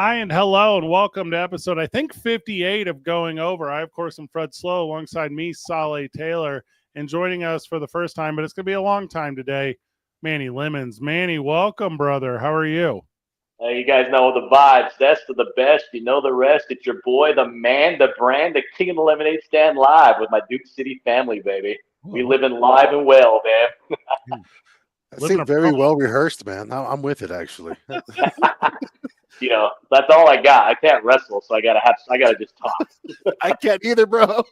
Hi and hello and welcome to episode, I think, 58 of Going Over. I, of course, am Fred Slow alongside me, Saleh Taylor, and joining us for the first time, but it's going to be a long time today, Manny Lemons. Manny, welcome, brother. How are you? Hey, you guys know the vibes. That's to the best. You know the rest. It's your boy, the man, the brand, the king of the lemonade stand live with my Duke City family, baby. We live in live and well, man. That seemed very well rehearsed, man. I'm with it, actually. That's all I got. I can't wrestle, so I gotta just talk. I can't either, bro.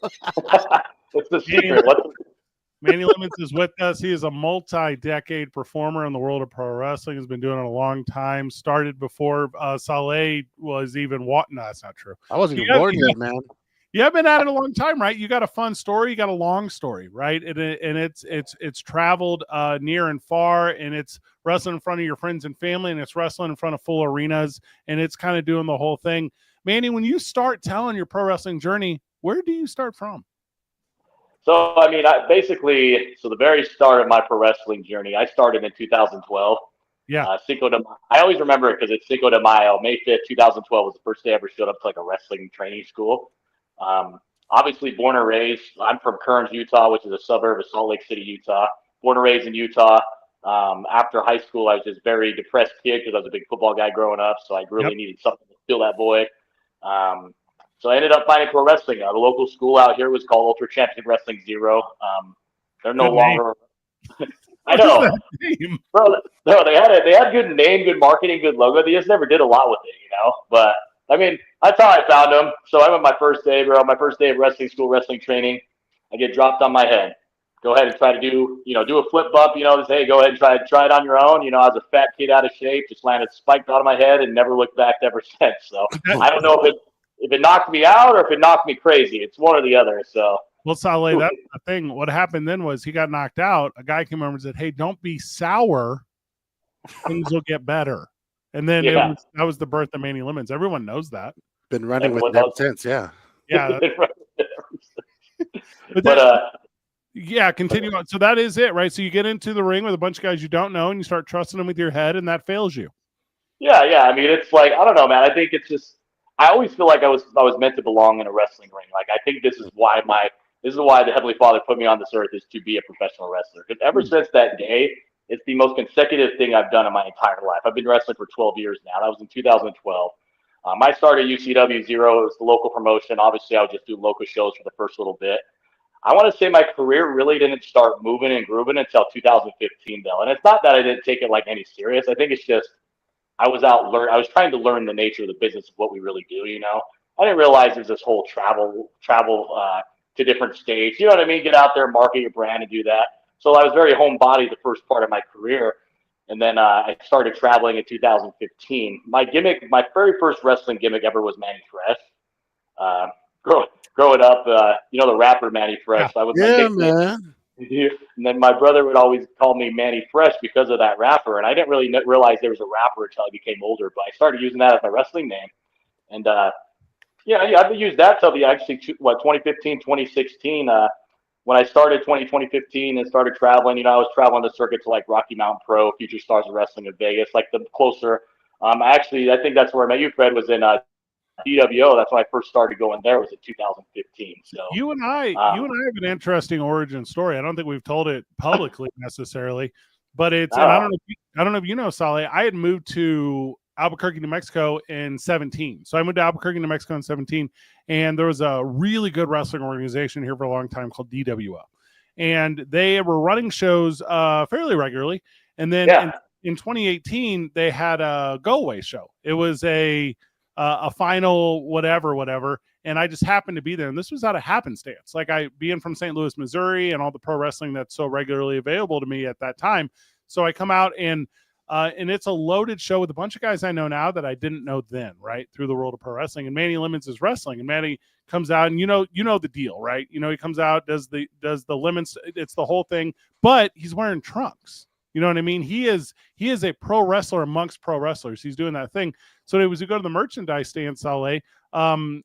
What's the secret? Manny Lemons is with us. He is a multi-decade performer in the world of pro wrestling. Has been doing it a long time. Started before Saleh was even what? No, that's not true. I wasn't even born yet, man. You have been at it a long time, right? You got a fun story. You got a long story, right? And it's traveled near and far, and it's wrestling in front of your friends and family, and it's wrestling in front of full arenas, and it's kind of doing the whole thing. Manny, when you start telling your pro wrestling journey, where do you start from? So, I mean, the very start of my pro wrestling journey, I started in 2012. Yeah. I always remember it because it's Cinco de Mayo. May 5th, 2012 was the first day I ever showed up to like a wrestling training school. Obviously born and raised. I'm from Kearns, Utah, which is a suburb of Salt Lake City, Utah. Born and raised in Utah. After high school, I was just a very depressed kid because I was a big football guy growing up. So I really needed something to fill that void. So I ended up finding pro wrestling. The local school out here was called Ultra Championship Wrestling Zero. They're no longer. I know, bro. No, they had good name, good marketing, good logo. They just never did a lot with it, But I mean, that's how I found them. So I went my first day, bro. My first day of wrestling school, wrestling training. I get dropped on my head. Go ahead and try to do a flip bump. Just, hey, go ahead and try it on your own. I was a fat kid out of shape, just landed spiked out of my head and never looked back ever since. So I don't know if it knocked me out or if it knocked me crazy. It's one or the other. So. Well, Saleh, that's the thing. What happened then was he got knocked out. A guy came over and said, "Hey, don't be sour. Things will get better." And then that was the birth of Manny Lemons. Everyone knows that. Been running with them since, yeah. Yeah. Continue on. So that is it, right? So you get into the ring with a bunch of guys you don't know, and you start trusting them with your head, and that fails you. Yeah. I mean, it's like, I don't know, man. I think it's just, I always feel like I was meant to belong in a wrestling ring. Like, I think this is why the Heavenly Father put me on this earth, is to be a professional wrestler. Because ever since that day, it's the most consecutive thing I've done in my entire life. I've been wrestling for 12 years now. That was in 2012. I started UCW Zero. It was the local promotion. Obviously, I would just do local shows for the first little bit. I want to say my career really didn't start moving and grooving until 2015, though. And it's not that I didn't take it like any serious. I think it's just I was trying to learn the nature of the business of what we really do. I didn't realize there's this whole travel to different states. You know what I mean? Get out there, market your brand, and do that. So I was very homebody the first part of my career. And then I started traveling in 2015. My very first wrestling gimmick ever was Manny Fresh. Growing up, the rapper Manny Fresh. I was man. And then my brother would always call me Manny Fresh because of that rapper. And I didn't really realize there was a rapper until I became older. But I started using that as my wrestling name. And, I've used that till 2015, 2016. When I started 2015 and started traveling, I was traveling the circuit to like Rocky Mountain Pro, Future Stars of Wrestling in Vegas, like the closer. I think that's where I met you, Fred, was in DWO. That's when I first started going there, was in 2015. So you and I have an interesting origin story. I don't think we've told it publicly necessarily, but it's I don't know if you know, Saleh. I had moved to Albuquerque, New Mexico in 2017. So I moved to Albuquerque, New Mexico in 2017, and there was a really good wrestling organization here for a long time called DWO. And they were running shows fairly regularly. And then in 2018, they had a go-away show. It was a final whatever. And I just happened to be there. And this was out of happenstance. Like, I being from St. Louis, Missouri, and all the pro wrestling that's so regularly available to me at that time. So I come out and it's a loaded show with a bunch of guys I know now that I didn't know then, right, through the world of pro wrestling. And Manny Lemons is wrestling, and Manny comes out, and you know the deal, right? He comes out, does the Lemons, it's the whole thing, but he's wearing trunks. You know what I mean? He is a pro wrestler amongst pro wrestlers. He's doing that thing. So it was to go to the merchandise stand, Saleh, and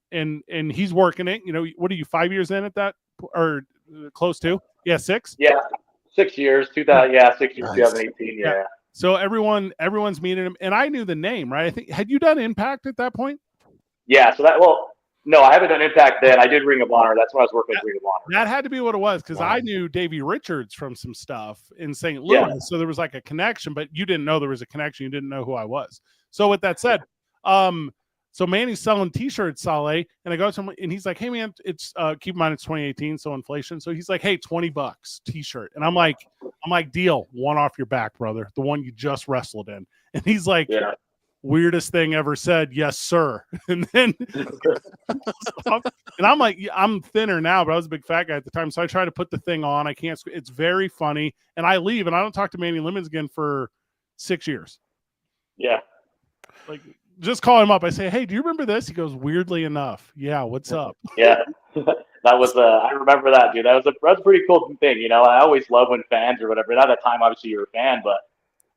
he's working it. What are you, 5 years in at that, or close to? Yeah, 6. Yeah, 6 years. 6 years, 2018. Yeah. So everyone's meeting him, and I knew the name, right? I think had you done Impact at that point? Yeah. So no, I haven't done Impact then. I did Ring of Honor. That's when I was working with Ring of Honor. That had to be what it was because I knew Davey Richards from some stuff in St. Louis. Yeah. So there was like a connection, but you didn't know there was a connection. You didn't know who I was. So with that said, so Manny's selling T-shirts, Saleh, and I go to him and he's like, "Hey man, it's keep in mind it's 2018, so inflation." So he's like, "Hey, $20 T-shirt," and I'm like, "Deal, one off your back, brother, the one you just wrestled in." And he's like, "Yeah. Weirdest thing ever said, yes, sir." And then, and I'm like, I'm thinner now, but I was a big fat guy at the time. So I try to put the thing on. I can't, it's very funny. And I leave and I don't talk to Manny Lemons again for 6 years. Yeah. Like, just call him up. I say, "Hey, do you remember this?" He goes, "Weirdly enough, yeah, what's up?" Yeah. That was, I remember that, dude. That was a pretty cool thing. You know, I always love when fans or whatever, at that time, obviously you're a fan, but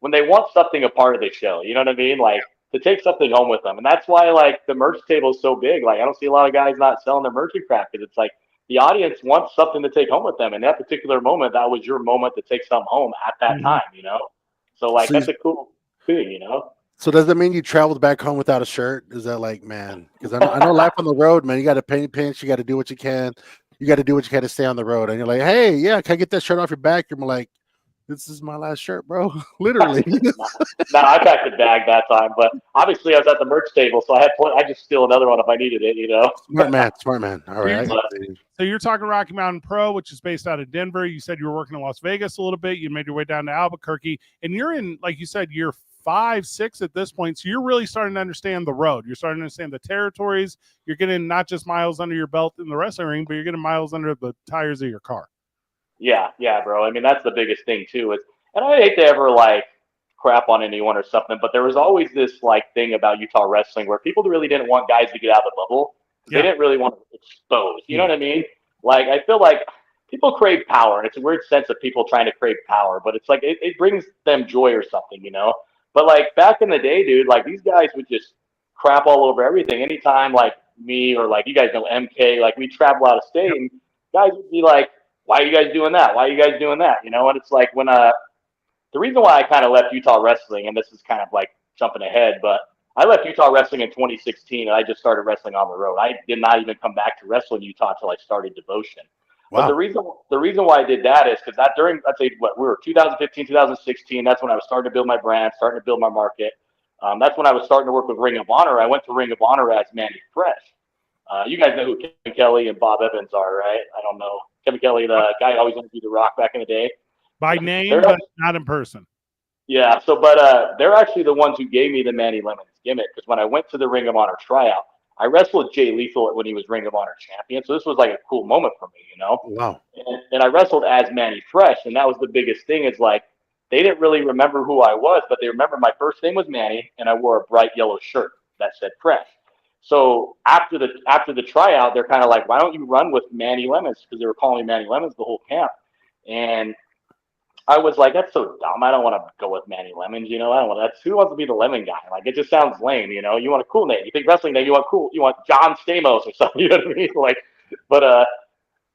when they want something a part of the show, you know what I mean? Like, to take something home with them. And that's why, like, the merch table is so big. Like, I don't see a lot of guys not selling their merch and crap because it's like the audience wants something to take home with them. And that particular moment, that was your moment to take something home at that time, you know? So, like, that's a cool thing, you know? So does that mean you traveled back home without a shirt? Is that like, man, because I know life on the road, man, you got to pay pinch, you got to do what you can. You got to do what you can to stay on the road. And you're like, "Hey, yeah, can I get that shirt off your back?" You're like, "This is my last shirt, bro." Literally. No, I packed a bag that time, but obviously I was at the merch table, so I just steal another one if I needed it, you know. Smart man. All right. So you're talking Rocky Mountain Pro, which is based out of Denver. You said you were working in Las Vegas a little bit. You made your way down to Albuquerque, and you're in, like you said, year 5, 6 at this point. So you're really starting to understand the road. You're starting to understand the territories. You're getting not just miles under your belt in the wrestling ring, but you're getting miles under the tires of your car. Yeah, bro. I mean, that's the biggest thing too. And I hate to ever like crap on anyone or something, but there was always this like thing about Utah wrestling where people really didn't want guys to get out of the bubble. They didn't really want to expose. You know what I mean? Like, I feel like people crave power, and it's a weird sense of people trying to crave power, but it's like it brings them joy or something, you know? But like back in the day, dude, like these guys would just crap all over everything. Anytime like me or like you guys know MK, like we travel out of state and guys would be like, "Why are you guys doing that? Why are you guys doing that?" You know, and it's like when the reason why I kind of left Utah wrestling, and this is kind of like jumping ahead, but I left Utah wrestling in 2016 and I just started wrestling on the road. I did not even come back to wrestle in Utah until I started Devotion. Wow. But the reason why I did that is because that during, I'd say, we were 2015, 2016, that's when I was starting to build my brand, starting to build my market. That's when I was starting to work with Ring of Honor. I went to Ring of Honor as Manny Fresh. You guys know who Kevin Kelly and Bob Evans are, right? I don't know. Kevin Kelly, the guy who always interviewed The Rock back in the day. By name, but not in person. Yeah, so, but they're actually the ones who gave me the Manny Lemons gimmick, because when I went to the Ring of Honor tryout, I wrestled Jay Lethal when he was Ring of Honor champion. So this was like a cool moment for me, you know? Wow. And I wrestled as Manny Fresh, and that was the biggest thing is like, they didn't really remember who I was, but they remember my first name was Manny, and I wore a bright yellow shirt that said Fresh. So after the tryout, they're kind of like, "Why don't you run with Manny Lemons?" Because they were calling me Manny Lemons the whole camp. And I was like, "That's so dumb. I don't want to go with Manny Lemons. You know, I don't want that's who wants to be the lemon guy? Like, it just sounds lame. You know, you want a cool name. You think wrestling name, you want cool. You want John Stamos or something. You know what I mean? Like, but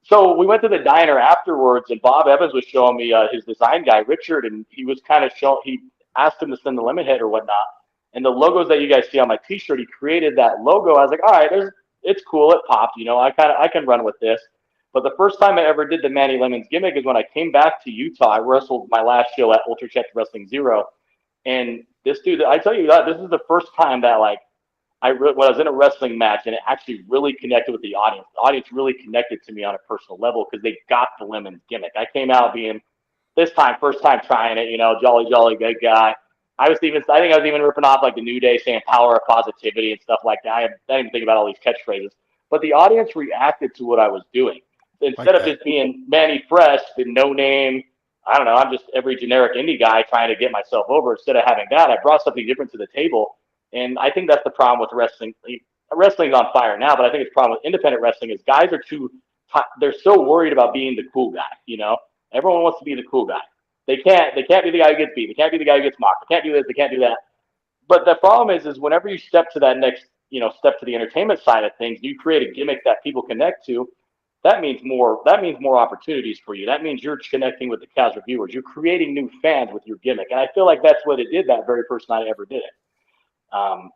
so we went to the diner afterwards, and Bob Evans was showing me his design guy Richard, and he was kind of showing. He asked him to send the lemon head or whatnot. And the logos that you guys see on my T-shirt, he created that logo. I was like, all right, it's cool. It popped. You know, I can run with this. But the first time I ever did the Manny Lemons gimmick is when I came back to Utah. I wrestled my last show at Ultra Check Wrestling Zero. And this dude, I tell you that this is the first time that like when I was in a wrestling match and it actually really connected with the audience. The audience really connected to me on a personal level because they got the Lemons gimmick. I came out being first time trying it, you know, jolly good guy. I think I was even ripping off like the New Day saying power of positivity and stuff like that. I didn't even think about all these catchphrases. But the audience reacted to what I was doing. Instead of just being Manny Fresh, the no name, I don't know, I'm just every generic indie guy trying to get myself over. Instead of having that, I brought something different to the table. And I think that's the problem with wrestling. Wrestling's on fire now, but I think it's the problem with independent wrestling is guys are they're so worried about being the cool guy, you know? Everyone wants to be the cool guy. They can't be the guy who gets beat. They can't be the guy who gets mocked. They can't do this. They can't do that. But the problem is whenever you step to that next, step to the entertainment side of things, you create a gimmick that people connect to. that means more opportunities for you. That means you're connecting with the casual viewers. You're creating new fans with your gimmick. And I feel like that's what it did that very first night I ever did it.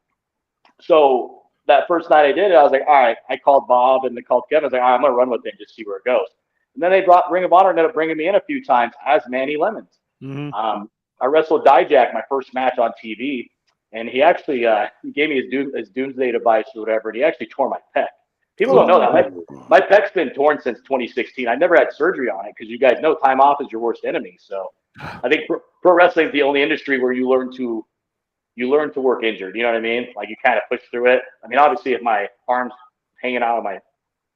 So that first night I did it, I was like, all right, I called Bob and I called Kevin. I was like, all right, I'm going to run with it and just see where it goes. And then they brought Ring of Honor, ended up bringing me in a few times as Manny Lemons. Mm-hmm. I wrestled Dijak my first match on TV, and he actually he gave me his doomsday device or whatever, and he actually tore my pec. People don't know that. My pec's been torn since 2016. I never had surgery on it because you guys know time off is your worst enemy. So I think pro wrestling is the only industry where you learn to work injured. You know what I mean? Like you kind of push through it. I mean, obviously, if my arm's hanging out of my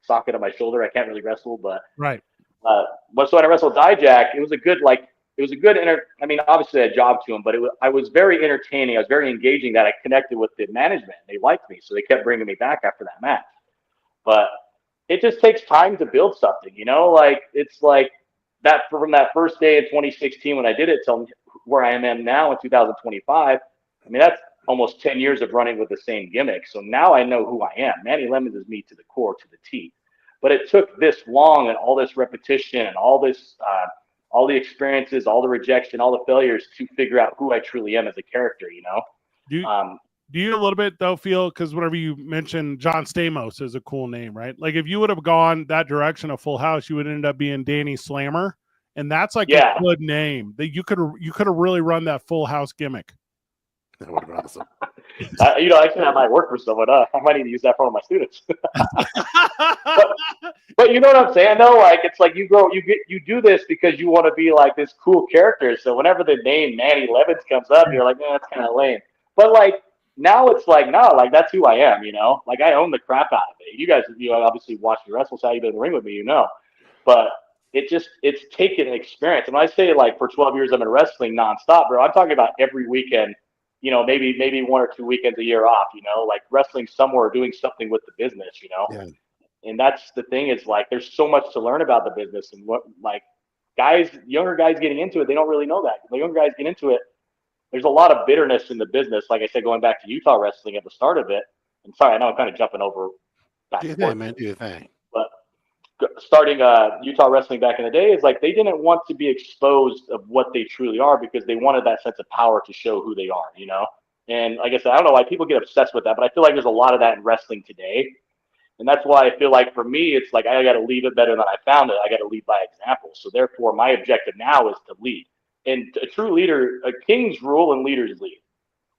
socket of my shoulder, I can't really wrestle. But right. So when I wrestled Dijak, it was a good I mean, obviously I jobbed to him, but I was very entertaining. I was very engaging that I connected with the management. They liked me, so they kept bringing me back after that match. But it just takes time to build something, you know. Like it's like that from that first day in 2016 when I did it till where I am now in 2025. I mean, that's almost 10 years of running with the same gimmick. So now I know who I am. Manny Lemons is me to the core, to the T. But it took this long and all this repetition and all this, all the experiences, all the rejection, all the failures to figure out who I truly am as a character, you know? Do you a little bit though feel, because whenever you mentioned John Stamos is a cool name, right? Like if you would have gone that direction of Full House, you would end up being Danny Slammer, and that's like a good name that you could have really run that Full House gimmick. That would have been awesome. You know, actually, that might work for someone. I might need to use that for one of my students. but you know what I'm saying, though? Like, it's like you do this because you want to be like this cool character. So whenever the name Manny Lemons comes up, you're like, that's kind of lame. But like now, it's like no, like that's who I am. You know, like I own the crap out of it. You guys, obviously watch me wrestle, so you've been in the ring with me, you know. But it's taken an experience. And when I say like for 12 years I've been wrestling nonstop, bro, I'm talking about every weekend. You know, maybe 1 or 2 weekends a year off, you know, like wrestling somewhere, doing something with the business, you know. Yeah. And that's the thing is like there's so much to learn about the business and what like younger guys getting into it, they don't really know that. The younger guys get into it, there's a lot of bitterness in the business. Like I said, going back to Utah wrestling at the start of it. And sorry, I know I'm kind of jumping over back and forth, man. Do your thing. But starting Utah wrestling back in the day is like they didn't want to be exposed of what they truly are because they wanted that sense of power to show who they are, you know. And like I said, I don't know why people get obsessed with that, but I feel like there's a lot of that in wrestling today, and that's why I feel like for me it's like I got to leave it better than I found it. I got to lead by example. So therefore, my objective now is to lead. And a true leader, a king's rule and leaders lead.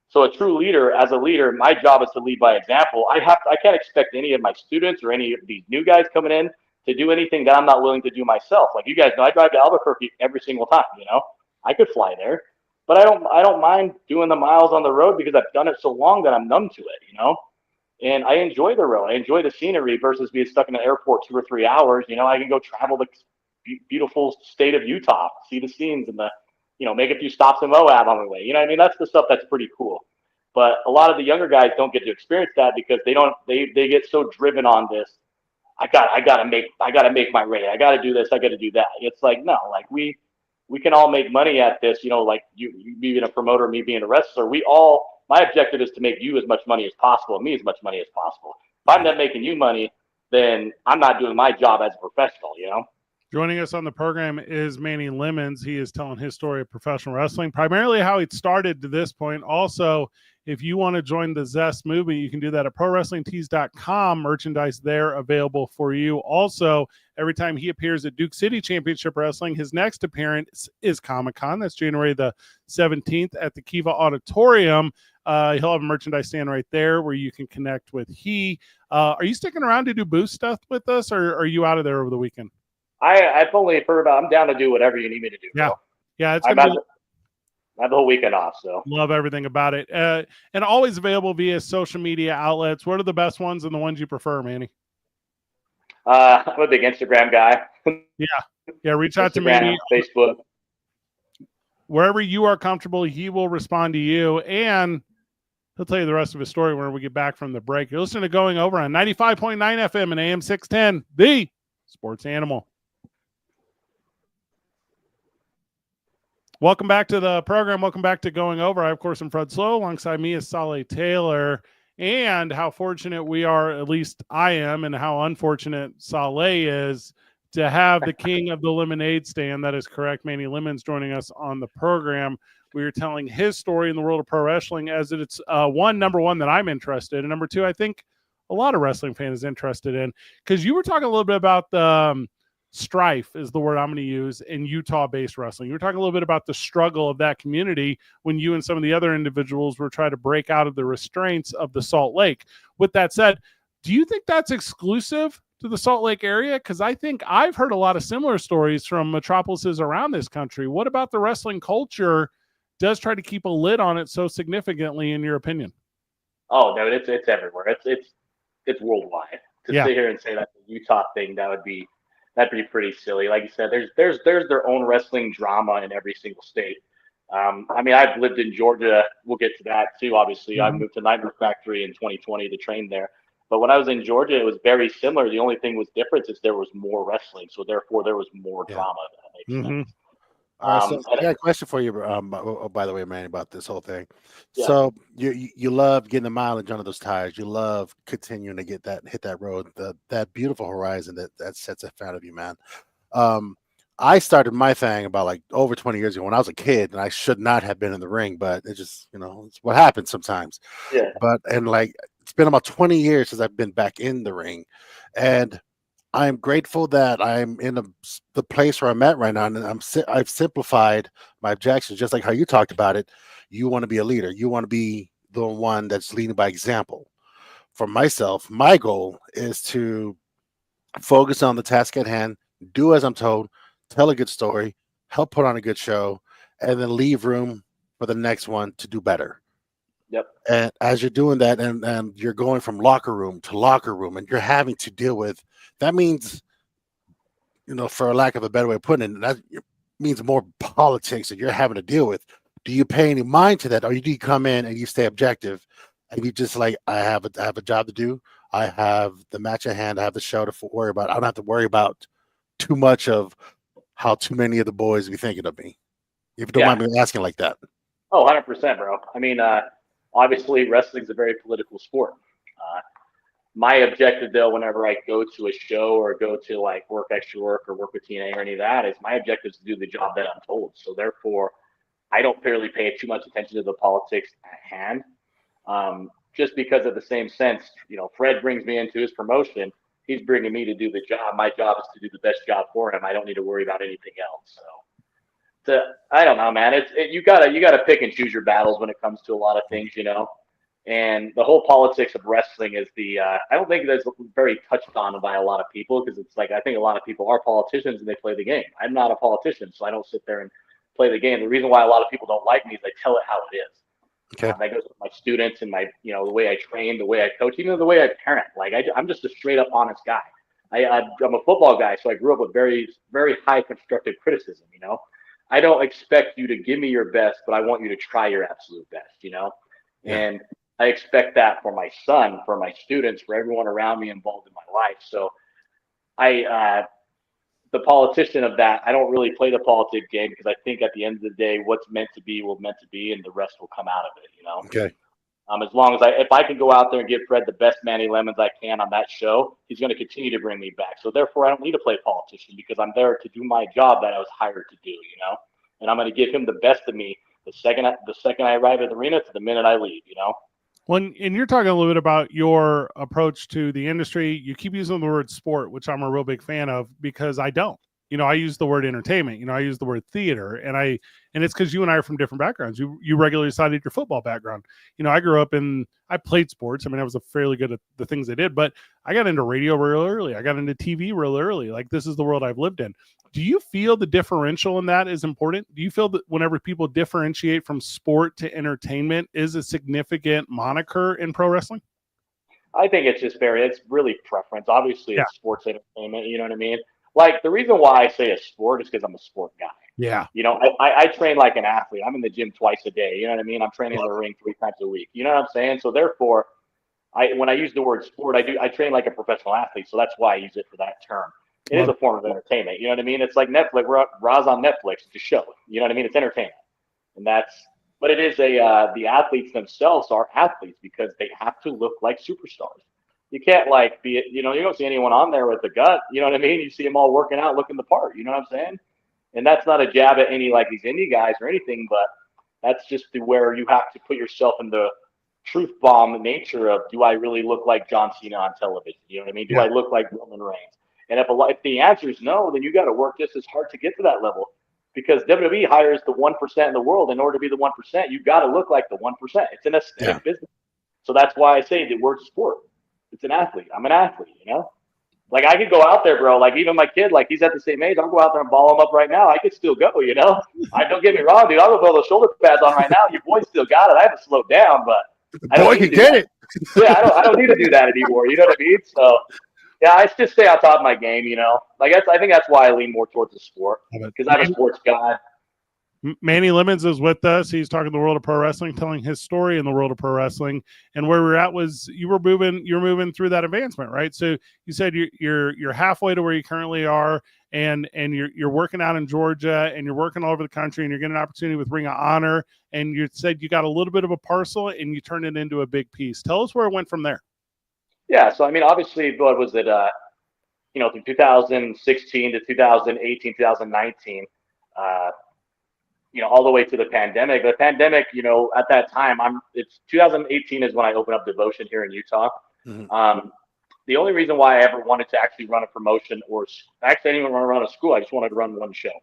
So a true leader, as a leader, my job is to lead by example. I can't expect any of my students or any of these new guys coming in to do anything that I'm not willing to do myself. Like you guys know, I drive to Albuquerque every single time, you know. I could fly there, but I don't mind doing the miles on the road because I've done it so long that I'm numb to it, you know. And I enjoy the road. I enjoy the scenery versus being stuck in an airport 2 or 3 hours. You know, I can go travel the beautiful state of Utah, see the scenes and make a few stops in Moab on the way. You know what I mean? That's the stuff that's pretty cool. But a lot of the younger guys don't get to experience that because they get so driven on this. I gotta make my rate. I gotta do this. I gotta do that. It's like, no, like we can all make money at this, you know, like you being a promoter, me being a wrestler. My objective is to make you as much money as possible and me as much money as possible. If I'm not making you money, then I'm not doing my job as a professional, you know? Joining us on the program is Manny Lemons. He is telling his story of professional wrestling, primarily how it started to this point. Also, if you want to join the Zest movement, you can do that at ProWrestlingTees.com. Merchandise there available for you. Also, every time he appears at Duke City Championship Wrestling, his next appearance is Comic-Con. That's January the 17th at the Kiva Auditorium. He'll have a merchandise stand right there where you can connect with he. Are you sticking around to do booth stuff with us, or are you out of there over the weekend? I've only heard about. I'm down to do whatever you need me to do. Yeah, bro. Yeah. It's I have the whole weekend off, so love everything about it. And always available via social media outlets. What are the best ones and the ones you prefer, Manny? I'm a big Instagram guy. Yeah. Reach out to Manny. Facebook. Wherever you are comfortable, he will respond to you, and he'll tell you the rest of his story when we get back from the break. You're listening to Going Over on 95.9 FM and AM 610, the Sports Animal. Welcome back to the program. Welcome back to Going Over. I, of course, am Fred Slow. Alongside me is Solly Taylor. and how fortunate we are, at least I am, and how unfortunate Saleh is to have the king of the lemonade stand. That is correct. Manny Lemons joining us on the program. We are telling his story in the world of pro wrestling, as it's number one, that I'm interested in. And number two, I think a lot of wrestling fans is interested in, because you were talking a little bit about the strife is the word I'm going to use in Utah-based wrestling. You were talking a little bit about the struggle of that community when you and some of the other individuals were trying to break out of the restraints of the Salt Lake. With that said, do you think that's exclusive to the Salt Lake area? Because I think I've heard a lot of similar stories from metropolises around this country. What about the wrestling culture does try to keep a lid on it so significantly, in your opinion? Oh no, it's everywhere. It's worldwide. To sit here and say that's a Utah thing, that'd be pretty silly. Like you said, there's their own wrestling drama in every single state. I mean, I've lived in Georgia. We'll get to that too. Obviously, I moved to Nightmare Factory in 2020 to train there. But when I was in Georgia, it was very similar. The only thing was different is there was more wrestling, so therefore there was more drama. If that makes sense. All right, so I got a question for you. By the way, man, about this whole thing. Yeah. So you love getting the mileage under those tires. You love continuing to hit that road, that beautiful horizon that sets in front of you, man. I started my thing about like over 20 years ago when I was a kid, and I should not have been in the ring, but it just, it's what happens sometimes. Yeah. And like it's been about 20 years since I've been back in the ring, and I'm grateful that I'm in the place where I'm at right now, and I've simplified my objections, just like how you talked about it. You want to be a leader. You want to be the one that's leading by example. For myself, my goal is to focus on the task at hand, do as I'm told, tell a good story, help put on a good show, and then leave room for the next one to do better. Yep. And as you're doing that, and you're going from locker room to locker room, and you're having to deal with, that means, for lack of a better way of putting it, that means more politics that you're having to deal with. Do you pay any mind to that, or do you come in and you stay objective, and you just like, I have a job to do. I have the match at hand. I have the show to worry about. I don't have to worry about too much of how too many of the boys be thinking of me. If you don't mind me asking like that. Oh, 100%, bro. I mean, obviously, wrestling is a very political sport. My objective, though, whenever I go to a show or go to like work extra work or work with TNA or any of that, is my objective is to do the job that I'm told. So therefore, I don't really pay too much attention to the politics at hand. Just because of the same sense, Fred brings me into his promotion. He's bringing me to do the job. My job is to do the best job for him. I don't need to worry about anything else. So I don't know, man. You gotta pick and choose your battles when it comes to a lot of things, And the whole politics of wrestling is I don't think that's very touched on by a lot of people, because it's like, I think a lot of people are politicians and they play the game. I'm not a politician, so I don't sit there and play the game. The reason why a lot of people don't like me is I tell it how it is. Okay. That goes with my students and my, the way I train, the way I coach, even the way I parent. Like I'm just a straight up honest guy. I'm a football guy, so I grew up with very, very high constructive criticism. I don't expect you to give me your best, but I want you to try your absolute best. Yeah. And I expect that for my son, for my students, for everyone around me involved in my life. So the politician of that, I don't really play the politic game, because I think at the end of the day, what's meant to be will meant to be, and the rest will come out of it, Okay. As long as if I can go out there and give Fred the best Manny Lemons I can on that show, he's going to continue to bring me back. So therefore, I don't need to play politician, because I'm there to do my job that I was hired to do, and I'm going to give him the best of me the second I arrive at the arena to the minute I leave, And you're talking a little bit about your approach to the industry. You keep using the word sport, which I'm a real big fan of, because I don't. I use the word entertainment. I use the word theater, and it's because you and I are from different backgrounds. You regularly cited your football background. I grew up I played sports. I mean, I was fairly good at the things I did, but I got into radio real early. I got into TV real early. Like, this is the world I've lived in. Do you feel the differential in that is important? Do you feel that whenever people differentiate from sport to entertainment is a significant moniker in pro wrestling? I think it's really preference. Obviously, it's sports entertainment. You know what I mean? Like, the reason why I say a sport is because I'm a sport guy. Yeah. I train like an athlete. I'm in the gym twice a day. You know what I mean? I'm training in the ring 3 times a week. You know what I'm saying? So therefore, when I use the word sport, I train like a professional athlete. So that's why I use it for that term. It is a form of entertainment. You know what I mean? It's like Netflix. Raw's on Netflix. It's a show. You know what I mean? It's entertainment. And that's but it is the athletes themselves are athletes because they have to look like superstars. You can't like be, you don't see anyone on there with a gut. You know what I mean? You see them all working out, looking the part. You know what I'm saying? And that's not a jab at any like these indie guys or anything, but that's just where you have to put yourself in the truth bomb nature of, do I really look like John Cena on television? You know what I mean? Do I look like Roman Reigns? And if the answer is no, then you got to work just as hard to get to that level, because WWE hires the 1% in the world. In order to be the 1%, you got to look like the 1%. It's an aesthetic business. So that's why I say the word sport. It's an athlete. I'm an athlete, Like, I could go out there, bro. Like, even my kid, like, he's at the same age. I'll go out there and ball him up right now. I could still go, don't get me wrong, dude. I'll go throw those shoulder pads on right now. Your boy still got it. I haven't slowed down, but I don't need to get it. Yeah, I don't need to do that anymore. You know what I mean? So, yeah, I just stay on top of my game, Like, I think that's why I lean more towards the sport, because I'm a sports guy. Manny Lemons is with us. He's talking the world of pro wrestling, telling his story in the world of pro wrestling. And where we're at was you're moving through that advancement, right? So you said you're halfway to where you currently are, and you're working out in Georgia, and you're working all over the country, and you're getting an opportunity with Ring of Honor. And you said you got a little bit of a parcel, and you turned it into a big piece. Tell us where it went from there. Yeah, so I mean, obviously, what was it? From 2016 to 2018, 2019. All the way to the pandemic. The pandemic, at that time, it's 2018 is when I opened up Devotion here in Utah. Mm-hmm. The only reason why I ever wanted to actually run a promotion, or actually I didn't even want to run a school, I just wanted to run one show.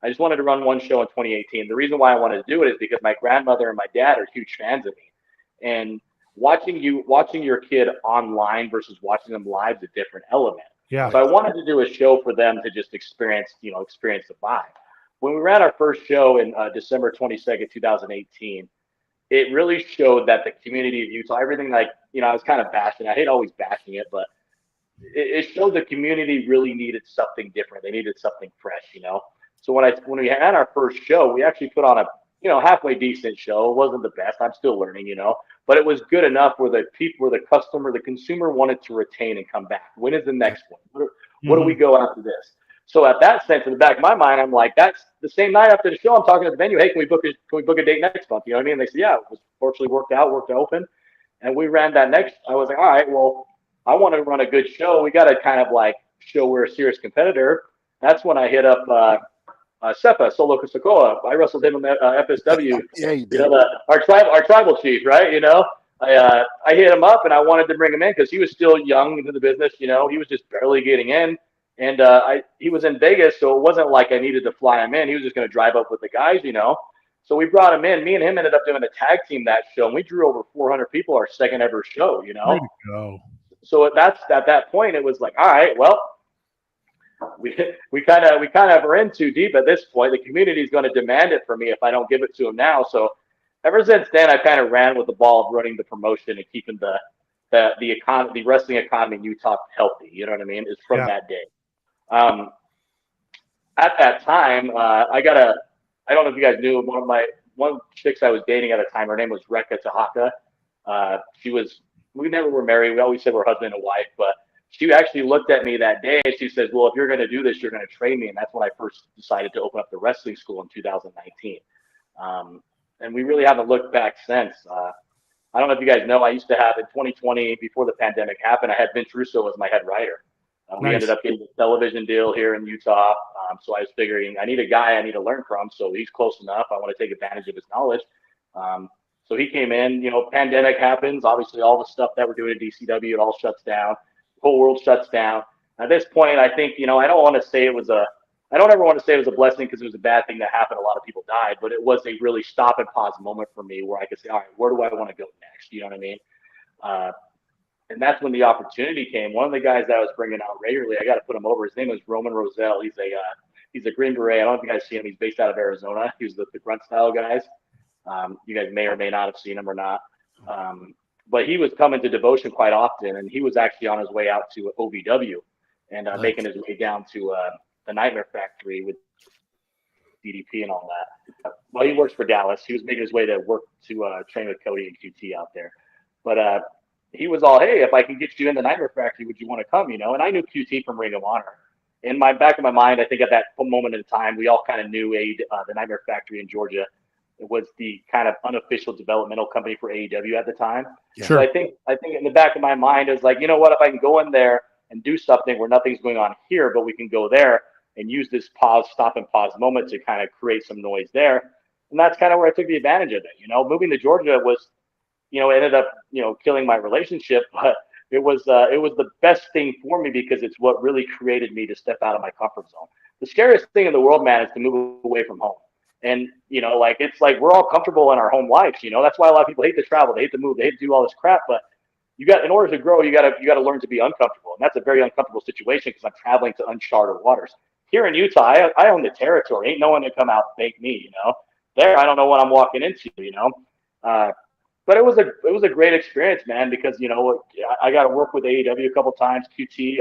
I just wanted to run one show in 2018. The reason why I wanted to do it is because my grandmother and my dad are huge fans of me. And watching your kid online versus watching them live is a different element. Yeah. So I wanted to do a show for them to just experience the vibe. When we ran our first show in December 22nd, 2018, it really showed that the community of Utah, everything like, I was kind of bashing. I hate always bashing it, but it showed the community really needed something different. They needed something fresh, So when we had our first show, we actually put on a, halfway decent show. It wasn't the best. I'm still learning, but it was good enough where the consumer wanted to retain and come back. When is the next one? What do we go after this? So at that sense, in the back of my mind, I'm like, that's the same night after the show. I'm talking to the venue. Hey, can we book a date next month? You know what I mean? And they said, yeah. It was fortunately worked open, and we ran that next. I was like, all right, well, I want to run a good show. We got to kind of like show we're a serious competitor. That's when I hit up Sepa Solo Sokoa. I wrestled him in FSW. Yeah, you did. Our tribal chief, right? I hit him up and I wanted to bring him in because he was still young into the business. He was just barely getting in. And he was in Vegas, so it wasn't like I needed to fly him in. He was just going to drive up with the guys, So we brought him in. Me and him ended up doing a tag team that show, and we drew over 400 people our second ever show, Way to go. So at that point, it was like, all right, well, we kind of are in too deep at this point. The community is going to demand it from me if I don't give it to them now. So ever since then, I kind of ran with the ball of running the promotion and keeping the wrestling economy in Utah healthy. You know what I mean? Is from that day. At that time, I don't know if you guys knew, one chicks I was dating at the time, her name was Rekha Tahaka. We never were married. We always said we're husband and wife, but she actually looked at me that day and she says, well, if you're going to do this, you're going to train me. And that's when I first decided to open up the wrestling school in 2019. And we really haven't looked back since. I don't know if you guys know, I used to have in 2020, before the pandemic happened, I had Vince Russo as my head writer. We ended up getting a television deal here in Utah. So I was figuring I need a guy I need to learn from. So he's close enough. I want to take advantage of his knowledge. So he came in, pandemic happens. Obviously, all the stuff that we're doing at DCW, it all shuts down. The whole world shuts down. At this point, I think, I don't ever want to say it was a blessing because it was a bad thing that happened. A lot of people died, but it was a really stop and pause moment for me where I could say, all right, where do I want to go next? You know what I mean? And that's when the opportunity came. One of the guys that I was bringing out regularly, I got to put him over. His name was Roman Roselle. He's a Green Beret. I don't know if you guys see him. He's based out of Arizona. He was the grunt style guys. You guys may or may not have seen him or not. But he was coming to Devotion quite often, and he was actually on his way out to OVW and making his way down to the Nightmare Factory with DDP and all that. Well, he works for Dallas. He was making his way to work to train with Cody and QT out there. But he was all, hey, if I can get you in the Nightmare Factory, would you want to come? And I knew QT from Ring of Honor. In my back of my mind, I think at that moment in time, we all kind of knew the Nightmare Factory in Georgia. was the kind of unofficial developmental company for AEW at the time. Yeah. So I think in the back of my mind is like, you know what, if I can go in there and do something where nothing's going on here, but we can go there and use this stop and pause moment to kind of create some noise there. And that's kind of where I took the advantage of it. Moving to Georgia was, it ended up, killing my relationship, but it was the best thing for me because it's what really created me to step out of my comfort zone. The scariest thing in the world, man, is to move away from home. And, it's like we're all comfortable in our home lives. That's why a lot of people hate to travel. They hate to move. They hate to do all this crap. But in order to grow, you got to learn to be uncomfortable. And that's a very uncomfortable situation because I'm traveling to uncharted waters. Here in Utah, I own the territory. Ain't no one to come out and bank me, There, I don't know what I'm walking into, But it was a great experience, man, because, I got to work with AEW a couple times, QT.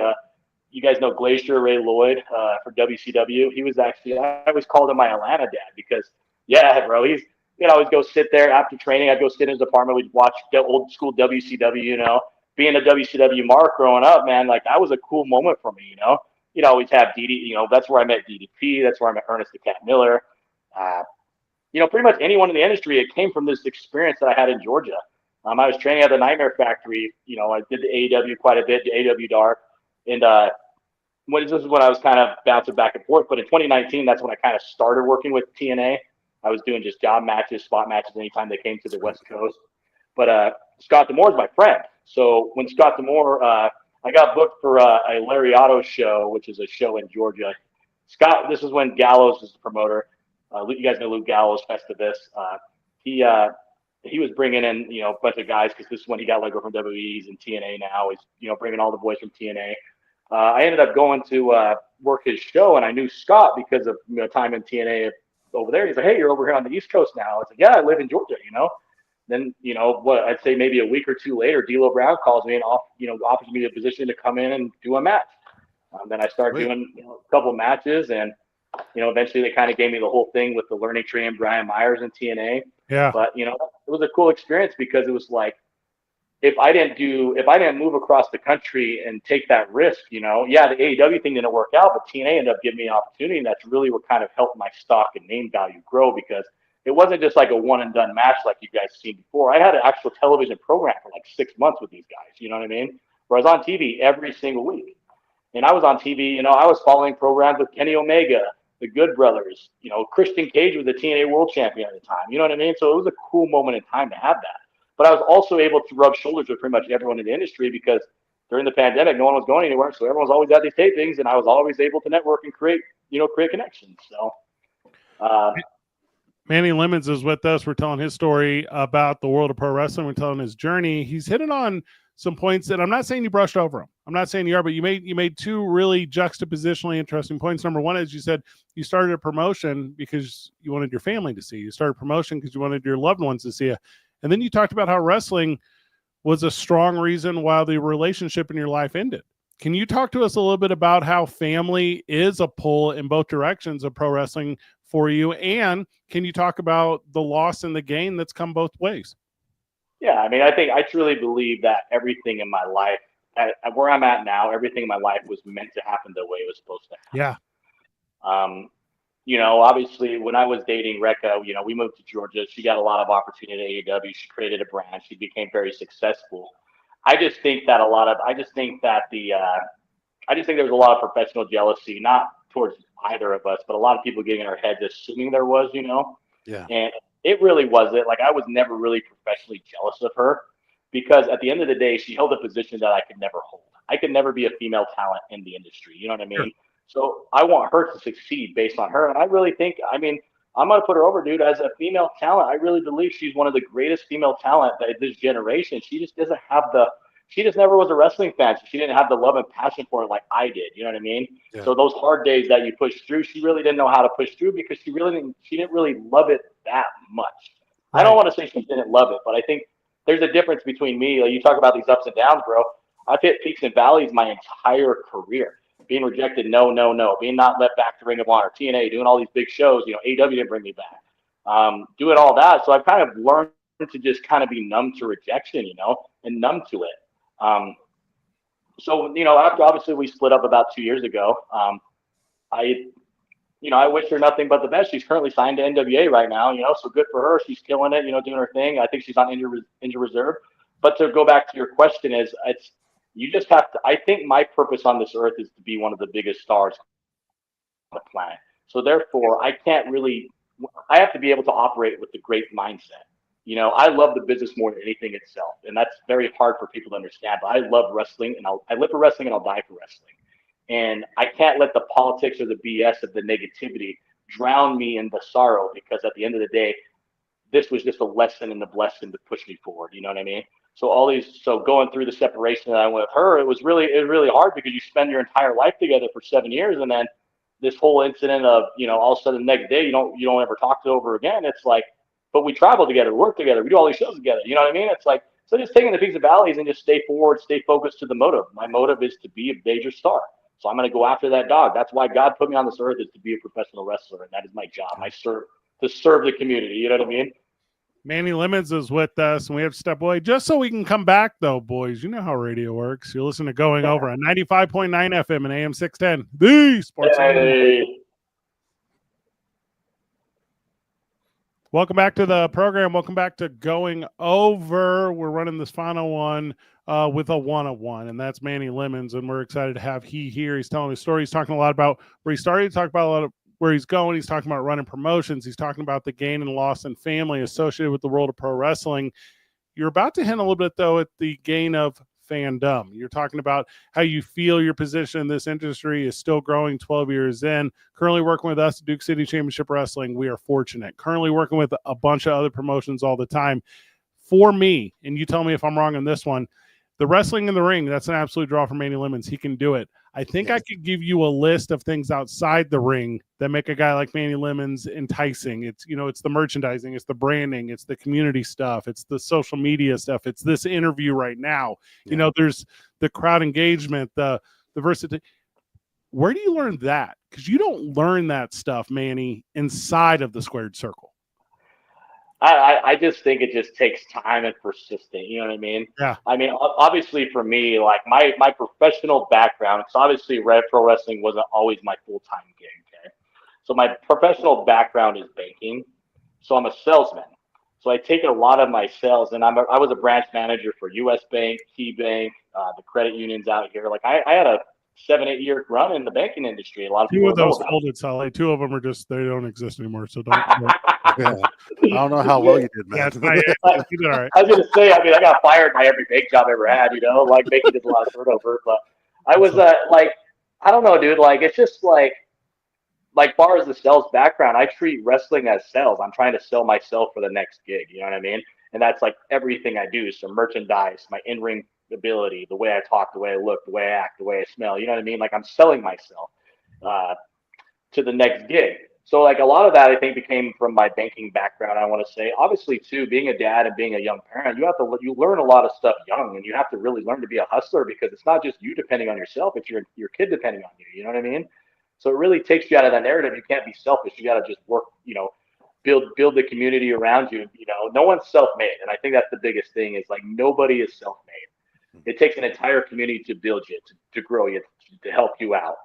You guys know Glacier Ray Lloyd for WCW. He was actually, I always called him my Atlanta dad because, yeah, bro, he'd always go sit there after training. I'd go sit in his apartment. We'd watch the old school WCW, Being a WCW mark growing up, man, like that was a cool moment for me, You'd always have DD, that's where I met DDP. That's where I met Ernest the Cat Miller. Pretty much anyone in the industry, it came from this experience that I had in Georgia. I was training at the Nightmare Factory. I did the AEW quite a bit, the AEW Dark. And this is when I was kind of bouncing back and forth. But in 2019, that's when I kind of started working with TNA. I was doing just job matches, spot matches anytime they came to the West Coast. But Scott D'Amore is my friend. So when Scott D'Amore, I got booked for a Lariato show, which is a show in Georgia. Scott, this is when Gallows was the promoter. You guys know Luke Gallows, Festivus. He was bringing in, a bunch of guys because this is when he got let go from WWE. He's in TNA now. He's, bringing all the boys from TNA. I ended up going to work his show, and I knew Scott because of time in TNA over there. He's like, hey, you're over here on the East Coast now. I was like, yeah, I live in Georgia, Then, I'd say maybe a week or two later, D'Lo Brown calls me and offers me the position to come in and do a match. Then I started doing a couple matches, and eventually they kind of gave me the whole thing with the learning tree and Brian Myers and TNA. Yeah. But it was a cool experience because it was like, if I didn't move across the country and take that risk, the AEW thing didn't work out, but TNA ended up giving me an opportunity, and that's really what kind of helped my stock and name value grow because it wasn't just like a one and done match like you guys seen before. I had an actual television program for like 6 months with these guys. You know what I mean? Where I was on TV every single week. And I was on TV, I was following programs with Kenny Omega, the Good Brothers, Christian Cage was the TNA World Champion at the time. You know what I mean? So it was a cool moment in time to have that. But I was also able to rub shoulders with pretty much everyone in the industry because during the pandemic, no one was going anywhere. So everyone was always at these tapings, and I was always able to network and create connections. So, Manny Lemons is with us. We're telling his story about the world of pro wrestling. We're telling his journey. He's hitting on some points that I'm not saying you brushed over them. I'm not saying you are, but you made two really juxtapositionally interesting points. Number one, as you said, you started a promotion because you wanted your family to see you. You started promotion because you wanted your loved ones to see you. And then you talked about how wrestling was a strong reason why the relationship in your life ended. Can you talk to us a little bit about how family is a pull in both directions of pro wrestling for you? And can you talk about the loss and the gain that's come both ways? Yeah, I mean, I truly believe that everything in my life, at where I'm at now, everything in my life was meant to happen the way it was supposed to happen. Yeah. Obviously, when I was dating Rekka, we moved to Georgia. She got a lot of opportunity at AEW. She created a brand. She became very successful. I just think there was a lot of professional jealousy, not towards either of us, but a lot of people getting in our heads assuming there was, Yeah. And it really wasn't. Like, I was never really professionally jealous of her because at the end of the day, she held a position that I could never hold. I could never be a female talent in the industry. You know what I mean? Sure. So I want her to succeed based on her. And I really think, I'm going to put her over, dude, as a female talent. I really believe she's one of the greatest female talent that this generation. She just doesn't have she just never was a wrestling fan. She didn't have the love and passion for it like I did. You know what I mean? Yeah. So those hard days that you push through, she really didn't know how to push through because she didn't really love it that much. Right. I don't want to say she didn't love it, but I think there's a difference between me. Like, you talk about these ups and downs, bro. I've hit peaks and valleys my entire career. Being rejected, no. Being not let back to Ring of Honor, TNA, doing all these big shows. AEW didn't bring me back. Doing all that. So I've kind of learned to just kind of be numb to rejection, and numb to it. So, after obviously we split up about 2 years ago, I I wish her nothing but the best. She's currently signed to NWA right now, so good for her. She's killing it, doing her thing. I think she's on injured reserve. But to go back to your question you just have to, I think my purpose on this earth is to be one of the biggest stars on the planet. So therefore, I have to be able to operate with the great mindset. I love the business more than anything itself. And that's very hard for people to understand, but I love wrestling and I live for wrestling and I'll die for wrestling. And I can't let the politics or the BS of the negativity drown me in the sorrow, because at the end of the day, this was just a lesson and a blessing to push me forward. You know what I mean? So going through the separation that I went with her, it was really hard, because you spend your entire life together for 7 years, and then this whole incident of, all of a sudden the next day you don't ever talk to over again. It's like, but we travel together, work together, we do all these shows together. You know what I mean? It's like, so just taking the peaks and valleys and just stay forward, stay focused to the motive. My motive is to be a major star. So I'm going to go after that dog. That's why God put me on this earth, is to be a professional wrestler. And that is my job. To serve the community. You know what I mean? Manny Lemons is with us, and we have to step away just so we can come back, though, boys. You know how radio works. You're listening to Going Over on 95.9 FM and AM 610, the Sports. Hey. Welcome back to the program. Welcome back to Going Over. We're running this final one with a one-on-one, and that's Manny Lemons, and we're excited to have he here. He's telling his story. He's talking a lot about where he started, talk about a lot of where he's going. He's talking about running promotions. He's talking about the gain and loss in family associated with the world of pro wrestling. You're about to hint a little bit, though, at the gain of fandom. You're talking about how you feel your position in this industry is still growing 12 years in. Currently working with us at Duke City Championship Wrestling. We are fortunate. Currently working with a bunch of other promotions all the time. For me, and you tell me if I'm wrong on this one, the wrestling in the ring, that's an absolute draw for Manny Lemons. He can do it. I think I could give you a list of things outside the ring that make a guy like Manny Lemons enticing. It's, it's the merchandising, it's the branding, it's the community stuff, it's the social media stuff, it's this interview right now. Yeah. There's the crowd engagement, the versatility. Where do you learn that? Because you don't learn that stuff, Manny, inside of the squared circle. I just think it just takes time and persistence. You know what I mean? Yeah. I mean, obviously for me, like my professional background, because obviously pro wrestling wasn't always my full-time gig. Okay. So my professional background is banking. So I'm a salesman. So I take a lot of my sales, and I was a branch manager for US Bank, Key Bank, the credit unions out here. Like I had a 7-8 year run in the banking industry. A lot of people of those folded, Sally. 2 of them are just, they don't exist anymore. So don't. Yeah. I don't know how well you did, man. Yeah, you did all right. I was going to say, I mean, I got fired by every bank job I ever had, like banking did a lot of turnover, but I was like, I don't know, dude. Like, it's just like far as the sales background, I treat wrestling as sales. I'm trying to sell myself for the next gig. You know what I mean? And that's like everything I do. So merchandise, my in-ring ability, the way I talk, the way I look, the way I act, the way I smell. You know what I mean? Like I'm selling myself to the next gig. So like a lot of that I think became from my banking background. I want to say, obviously too, being a dad and being a young parent, you learn a lot of stuff young, and you have to really learn to be a hustler, because it's not just you depending on yourself, it's your kid depending on you. You know what I mean? So it really takes you out of that narrative. You can't be selfish. You got to just work, build the community around you. No one's self-made. And I think that's the biggest thing, is like nobody is self-made. It takes an entire community to build you, to grow you, to help you out.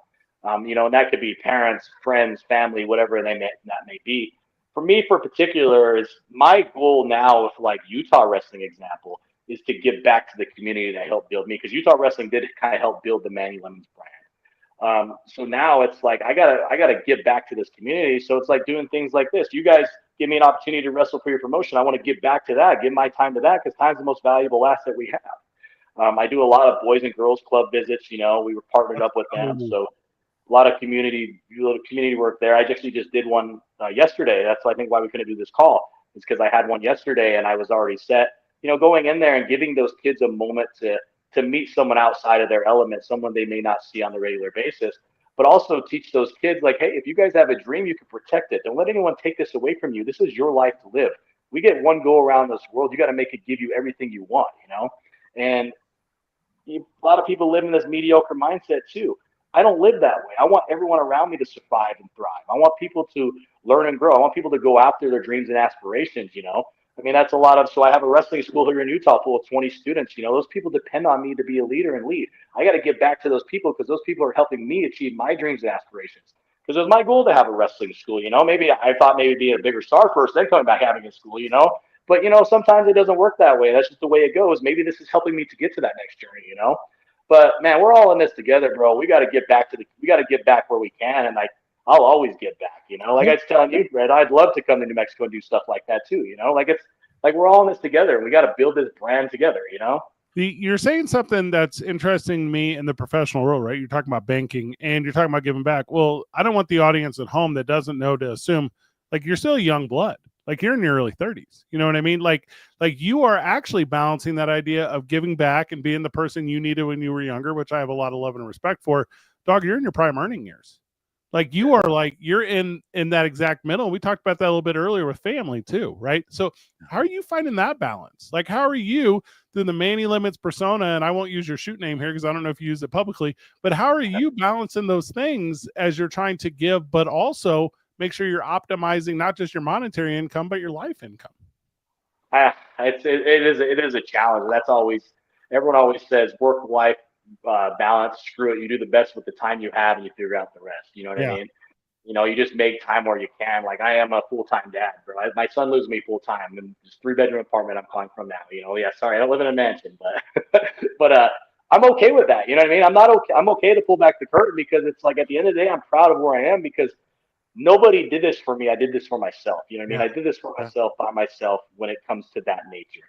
And that could be parents, friends, family, whatever that may be. For me, for particular, is my goal now with like Utah Wrestling example is to give back to the community that helped build me, because Utah Wrestling did kind of help build the Manny Lemons brand. So now it's like I gotta give back to this community. So it's like doing things like this. You guys give me an opportunity to wrestle for your promotion. I want to give back to that, give my time to that, because time's the most valuable asset we have. I do a lot of boys and girls club visits. We were partnered up with them, so a lot of community work there. I actually just did one yesterday. That's I think why we couldn't do this call, is because I had one yesterday and I was already set. Going in there and giving those kids a moment to meet someone outside of their element, someone they may not see on the regular basis, but also teach those kids like, hey, if you guys have a dream, you can protect it. Don't let anyone take this away from you. This is your life to live. We get one go around this world. You got to make it give you everything you want, and a lot of people live in this mediocre mindset too. I don't live that way. I want everyone around me to survive and thrive. I want people to learn and grow. I want people to go after their dreams and aspirations, I mean, that's a lot of, so I have a wrestling school here in Utah full of 20 students. Those people depend on me to be a leader and lead. I got to give back to those people, because those people are helping me achieve my dreams and aspirations. because it was my goal to have a wrestling school. Maybe I thought maybe being a bigger star first, then coming back having a school. But sometimes it doesn't work that way. That's just the way it goes. Maybe this is helping me to get to that next journey. But man, we're all in this together, bro. We got to get back where we can, and I'll always get back. Like I was telling you, Fred, I'd love to come to New Mexico and do stuff like that too. Like it's like we're all in this together, and we got to build this brand together. You're saying something that's interesting to me in the professional world, right? You're talking about banking and you're talking about giving back. Well, I don't want the audience at home that doesn't know to assume like you're still a young blood. Like you're in your early 30s. You know what I mean? Like you are actually balancing that idea of giving back and being the person you needed when you were younger, which I have a lot of love and respect for. Dog, you're in your prime earning years. Like you are you're in that exact middle. We talked about that a little bit earlier with family too, right? So how are you finding that balance? Like how are you through the Manny Limits persona? And I won't use your shoot name here because I don't know if you use it publicly, but how are you balancing those things as you're trying to give, but also make sure you're optimizing not just your monetary income, but your life income? It is a challenge. Everyone always says work-life balance. Screw it. You do the best with the time you have and you figure out the rest. You know what I mean? You just make time where you can. Like I am a full-time dad, bro. My son lives with me full-time in this 3-bedroom apartment I'm calling from now. Yeah, sorry, I don't live in a mansion, but I'm okay with that. You know what I mean? I'm not okay. I'm okay to pull back the curtain because it's like at the end of the day, I'm proud of where I am because nobody did this for me. I did this for myself. You know what I mean? I did this for myself by myself when it comes to that nature.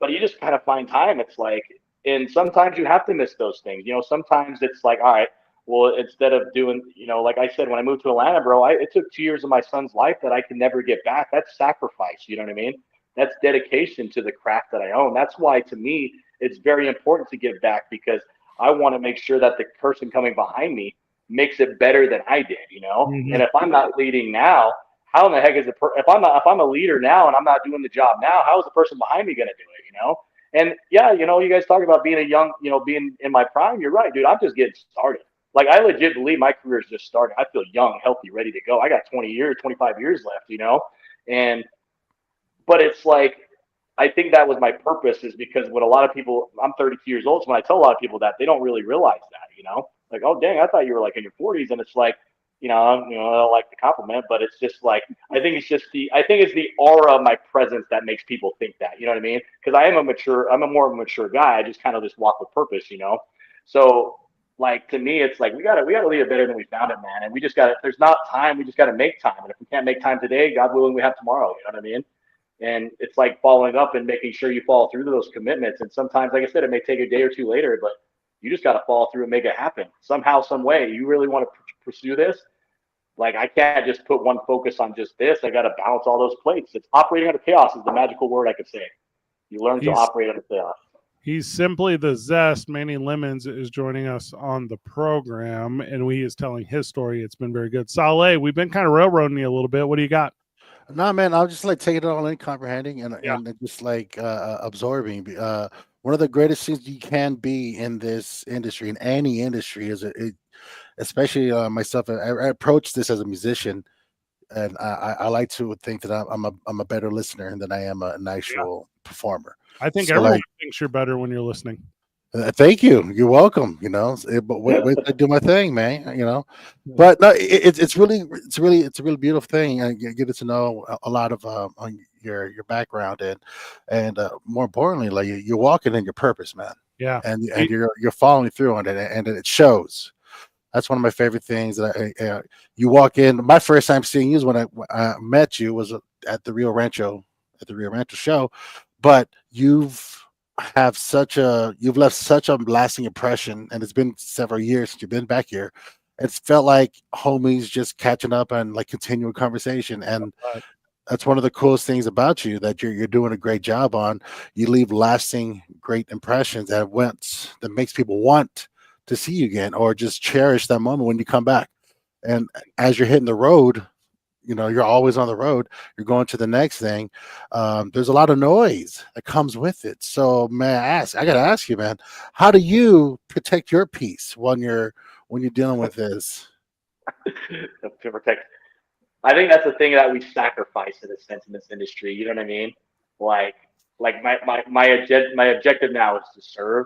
But you just kind of find time. It's like, and sometimes you have to miss those things. Sometimes it's like, all right, well, instead of doing, like I said, when I moved to Atlanta, bro, it took 2 years of my son's life that I can never get back. That's sacrifice. You know what I mean? That's dedication to the craft that I own. That's why, to me, it's very important to give back because I want to make sure that the person coming behind me makes it better than I did, Mm-hmm. And if I'm not leading now, how in the heck is if I'm a leader now and I'm not doing the job now, how is the person behind me going to do it, And yeah, you guys talk about being a young, being in my prime. You're right, dude. I'm just getting started. Like I legit believe my career is just starting. I feel young, healthy, ready to go. I got 25 years left, but it's like, I think that was my purpose is because what a lot of people, I'm 32 years old. So when I tell a lot of people that, they don't really realize that, like, oh, dang, I thought you were like in your 40s. And it's like, I don't like the compliment, but it's just like, I think it's the aura of my presence that makes people think that, you know what I mean? Because I'm a more mature guy. I just kind of just walk with purpose, So like, to me, it's like, we gotta leave it better than we found it, man. And we just gotta, if there's not time, we just gotta make time. And if we can't make time today, God willing, we have tomorrow, you know what I mean? And it's like following up and making sure you follow through to those commitments. And sometimes, like I said, it may take a day or two later, but you just got to follow through and make it happen somehow, some way. You really want to pursue this? Like, I can't just put one focus on just this. I got to balance all those plates. It's operating under chaos is the magical word I could say. You learn to operate under chaos. He's simply the zest. Manny Lemons is joining us on the program, and he is telling his story. It's been very good. Saleh, we've been kind of railroading you a little bit. What do you got? No, man, I was just like taking it all in, comprehending, and just like absorbing. One of the greatest things you can be in this industry, in any industry, is especially myself. I approach this as a musician, and I like to think that I'm a better listener than I am an actual performer. I think everyone thinks you're better when you're listening. Thank you. You're welcome. But wait, I do my thing, man. But no, it's a really beautiful thing, and getting to know a lot of on your background and more importantly, like you're walking in your purpose, man. Yeah, and you're following through on it, and it shows. That's one of my favorite things. That you walk in. My first time seeing you is when I met you was at the Rio Rancho show, but you've left such a lasting impression, and it's been several years since you've been back here. It's felt like homies just catching up and like continuing conversation, and that's one of the coolest things about you that you're doing a great job on. You leave lasting great impressions that makes people want to see you again or just cherish that moment when you come back. And as you're hitting the road, you're always on the road. You're going to the next thing. There's a lot of noise that comes with it. So, man, I got to ask you, man, how do you protect your peace when you're dealing with this? To protect. I think that's the thing that we sacrifice in a sense in this industry. You know what I mean? Like my objective now is to serve.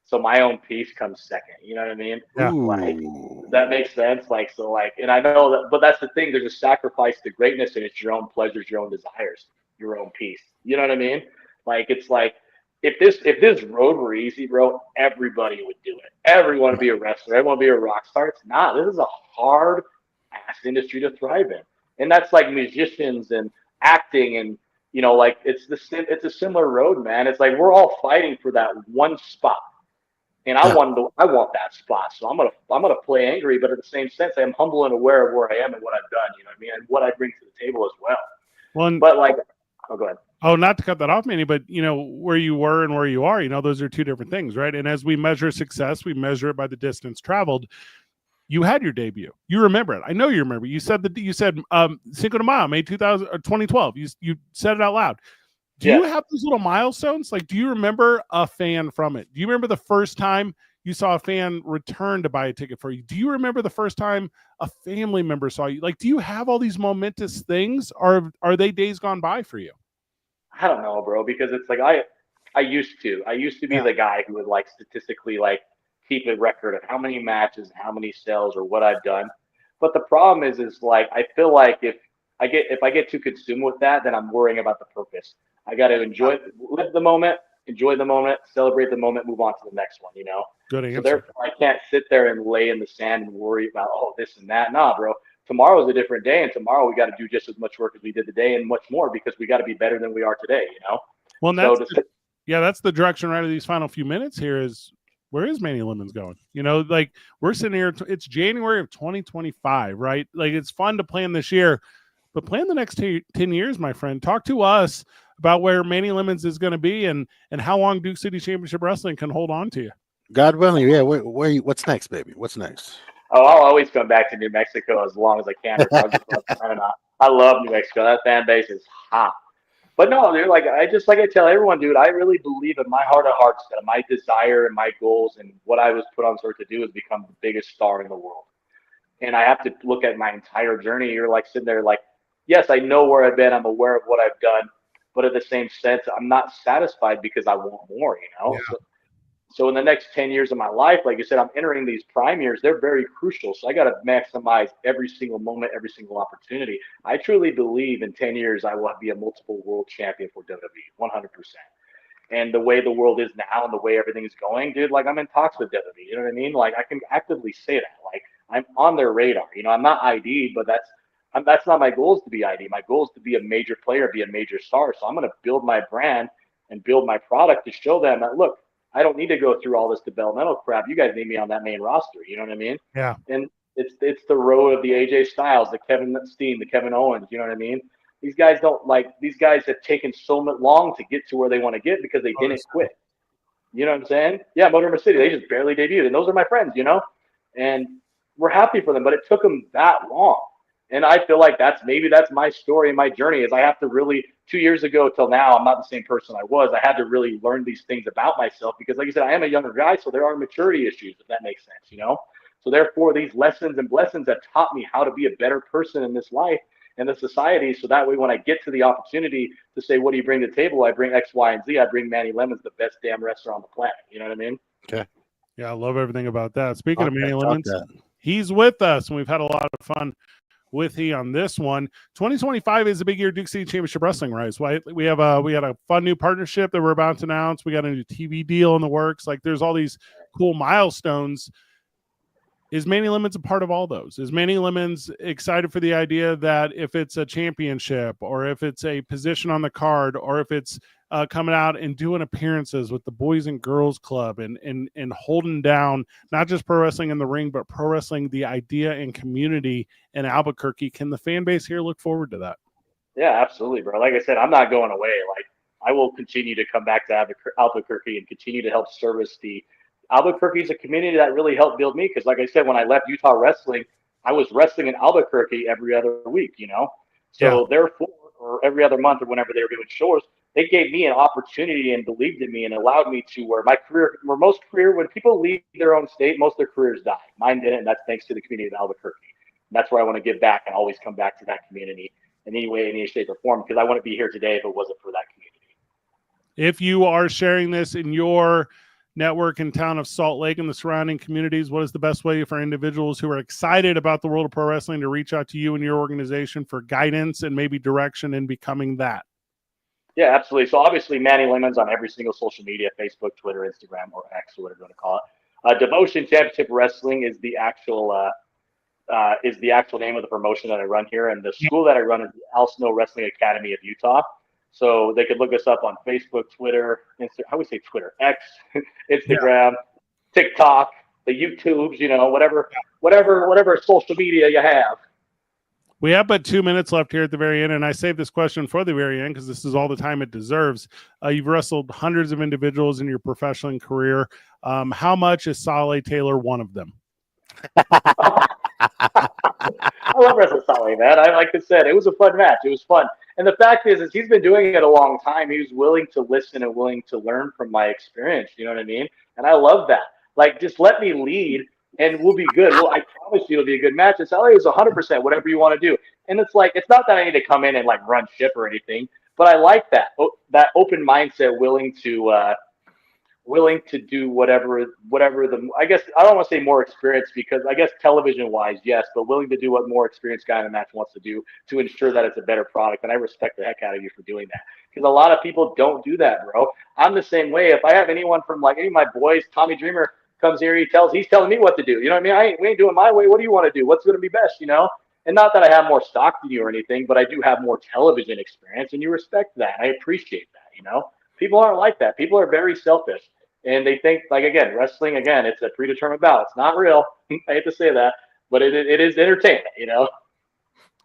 So my own peace comes second. You know what I mean? Yeah. Like, Ooh. does that make sense? Like, so like, and I know that, but that's the thing. There's a sacrifice to greatness, and it's your own pleasures, your own desires, your own peace. You know what I mean? Like, it's like, if this road were easy, bro, everybody would do it. Everyone would be a wrestler. Everyone would be a rock star. It's not. This is a hard ass industry to thrive in, and that's like musicians and acting and like it's a similar road, man. It's like we're all fighting for that one spot, and Yeah. I want that spot. So I'm gonna play angry, but at the same sense, I'm humble and aware of where I am and what I've done. You know what I mean, and what I bring to the table as well. Well, and, But like, oh, go ahead. oh, not to cut that off, Manny, but where you were and where you are, those are two different things, right? And as we measure success, we measure it by the distance traveled. You had your debut. You remember it. I know you remember. You said Cinco de Mayo, May 2012. You said it out loud. Do you have those little milestones? Like, do you remember a fan from it? Do you remember the first time you saw a fan return to buy a ticket for you? Do you remember the first time a family member saw you? Like, do you have all these momentous things, or are they days gone by for you? I don't know, bro, because it's like I used to be the guy who would like statistically like keep a record of how many matches, how many sales, or what I've done. But the problem is like I feel like if I get too consumed with that, then I'm worrying about the purpose. I got to live the moment, enjoy the moment, celebrate the moment, move on to the next one. Good answer. So therefore, I can't sit there and lay in the sand and worry about this and that. Nah, bro. Tomorrow's a different day, and tomorrow we got to do just as much work as we did today, and much more because we got to be better than we are today. Well, that's the direction right of these final few minutes here is. Where is Manny Lemons going? Like we're sitting here, it's January of 2025, right? Like it's fun to plan this year, but plan the next 10 years, my friend. Talk to us about where Manny Lemons is going to be and how long Duke City Championship Wrestling can hold on to you. God willing, yeah. What's next, baby? What's next? Oh, I'll always come back to New Mexico as long as I can. I love New Mexico. That fan base is hot. But no, they're like I tell everyone, dude, I really believe in my heart of hearts that my desire and my goals and what I was put on earth to do is become the biggest star in the world. And I have to look at my entire journey. You're like sitting there like, yes, I know where I've been. I'm aware of what I've done. But at the same sense, I'm not satisfied because I want more, Yeah. So in the next 10 years of my life, like you said, I'm entering these prime years. They're very crucial. So I got to maximize every single moment, every single opportunity. I truly believe in 10 years, I will be a multiple world champion for WWE, 100%. And the way the world is now and the way everything is going, dude, like I'm in talks with WWE. You know what I mean? Like I can actively say that. Like I'm on their radar. I'm not ID, but that's not my goal is to be ID. My goal is to be a major player, be a major star. So I'm going to build my brand and build my product to show them that, look, I don't need to go through all this developmental crap. You guys need me on that main roster. You know what I mean? Yeah. And it's the road of the AJ Styles, the Kevin Steen, the Kevin Owens. You know what I mean? These guys these guys have taken so long to get to where they want to get because they didn't quit. You know what I'm saying? Yeah, Motor City, they just barely debuted. And those are my friends, and we're happy for them, but it took them that long. And I feel like that's my story and my journey is I have to really 2 years ago till now, I'm not the same person I was. I had to really learn these things about myself because like I said, I am a younger guy. So there are maturity issues, if that makes sense, So therefore these lessons and blessings have taught me how to be a better person in this life and the society. So that way, when I get to the opportunity to say, what do you bring to the table? I bring X, Y, and Z. I bring Manny Lemons, the best damn wrestler on the planet. You know what I mean? Okay. Yeah. I love everything about that. Speaking of Manny Lemons, that. he's with us and we've had a lot of fun with he on this one. 2025 is a big year Duke City Championship Wrestling, right? So we had a fun new partnership that we're about to announce. We got a new TV deal in the works. Like there's all these cool milestones. Is Manny Lemons a part of all those? Is Manny Lemons excited for the idea that if it's a championship or if it's a position on the card or if it's coming out and doing appearances with the Boys and Girls Club and holding down not just pro wrestling in the ring, but pro wrestling, the idea and community in Albuquerque? Can the fan base here look forward to that? Yeah, absolutely, bro. Like I said, I'm not going away. Like I will continue to come back to Albuquerque and continue to help service Albuquerque is a community that really helped build me because, like I said, when I left Utah Wrestling, I was wrestling in Albuquerque every other week, So therefore, or every other month or whenever they were doing shows, they gave me an opportunity and believed in me and allowed me to where when people leave their own state, most of their careers die. Mine didn't, and that's thanks to the community of Albuquerque. And that's where I want to give back and always come back to that community in any way, any shape, or form because I wouldn't be here today if it wasn't for that community. If you are sharing this in your network in town of Salt Lake and the surrounding communities, what is the best way for individuals who are excited about the world of pro wrestling to reach out to you and your organization for guidance and maybe direction in becoming that? Yeah, absolutely. So obviously, Manny Lemons on every single social media: Facebook, Twitter, Instagram, or X, or whatever you want to call it. Devotion Championship Wrestling is the actual name of the promotion that I run here, and the school that I run is the Al Snow Wrestling Academy of Utah. So they could look us up on Facebook, Twitter, how we say Twitter, X, Instagram, TikTok, the YouTubes, whatever social media you have. We have but 2 minutes left here at the very end, and I saved this question for the very end because this is all the time it deserves. You've wrestled hundreds of individuals in your professional career. How much is Sale Taylor one of them? I love wrestling Sale, man. Like I said, it was a fun match. It was fun. And the fact is he's been doing it a long time. He was willing to listen and willing to learn from my experience. You know what I mean? And I love that. Like, just let me lead and we'll be good. Well, I promise you it'll be a good match. And Sale is 100% whatever you want to do. And it's like, it's not that I need to come in and like run ship or anything, but I like that open mindset, willing to do whatever I guess I don't want to say more experience, because I guess television wise, yes, but willing to do what more experienced guy in the match wants to do to ensure that it's a better product. And I respect the heck out of you for doing that, because a lot of people don't do that, bro. I'm the same way. If I have anyone from like any of my boys, Tommy Dreamer comes here, he's telling me what to do. You know what I mean? We ain't doing my way. What do you want to do? What's going to be best? And not that I have more stock than you or anything, but I do have more television experience, and you respect that. I appreciate that. People aren't like that. People are very selfish. And they think, like, again, wrestling, it's a predetermined battle. It's not real. I hate to say that, but it is entertainment,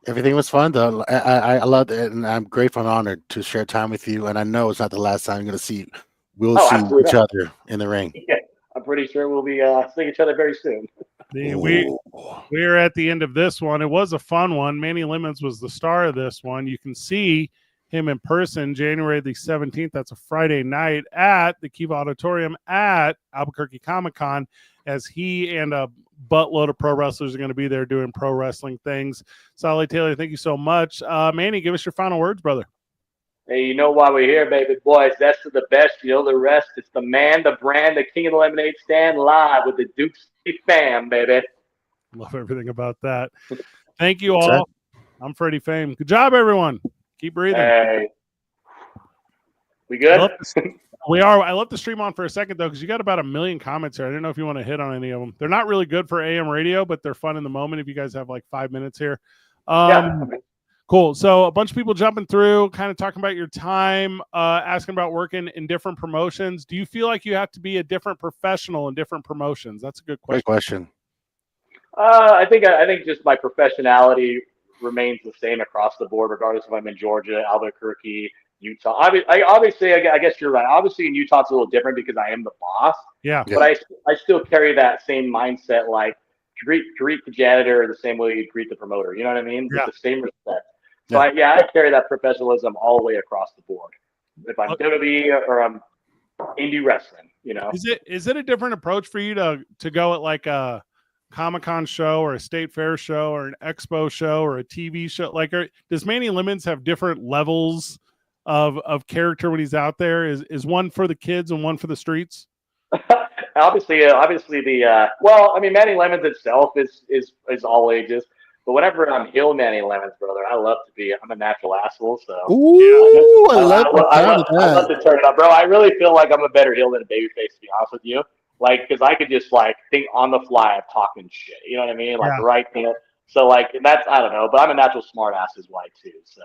Everything was fun, though. I loved it, and I'm grateful and honored to share time with you. And I know it's not the last time we'll see each other in the ring. Yeah, I'm pretty sure we'll be seeing each other very soon. We're at the end of this one. It was a fun one. Manny Lemons was the star of this one. You can see him in person January the 17th. That's a Friday night at the Kiva Auditorium at Albuquerque Comic-Con, as he and a buttload of pro wrestlers are going to be there doing pro wrestling things. Sale Taylor, thank you so much. Manny, give us your final words, brother. Hey, you know why we're here, baby boys. That's the best. The rest. It's the man, the brand, the king of the lemonade stand, live with the Duke City fam, baby. Love everything about that. Thank you all. I'm Freddie Fame. Good job, everyone. Keep breathing. Hey. We good? We are. I left the stream on for a second, though, because you got about 1 million comments here. I didn't know if you want to hit on any of them. They're not really good for AM radio, but they're fun in the moment if you guys have like 5 minutes here. Cool. So a bunch of people jumping through, kind of talking about your time, asking about working in different promotions. Do you feel like you have to be a different professional in different promotions? That's a good question. Great question. I think just my professionality remains the same across the board, regardless if I'm in Georgia, Albuquerque, Utah. Obviously, I guess you're right. Obviously, in Utah, it's a little different because I am the boss. Yeah. But I still carry that same mindset, like greet the janitor the same way you greet the promoter. You know what I mean? Yeah. With the same respect. So I carry that professionalism all the way across the board. If I'm WWE or I'm indie wrestling, Is it a different approach for you to go at like a Comic-Con show or a state fair show or an expo show or a TV show? Like, does Manny Lemons have different levels of character when he's out there? Is one for the kids and one for the streets? obviously Manny Lemons itself is all ages. But whenever I'm heel Manny Lemons, brother, I'm a natural asshole. So I love to turn it up, bro. I really feel like I'm a better heel than a babyface, to be honest with you. Like, because I could just like think on the fly of talking shit. You know what I mean? Like right there. So like, and that's, I don't know, but I'm a natural smart ass as well too. So,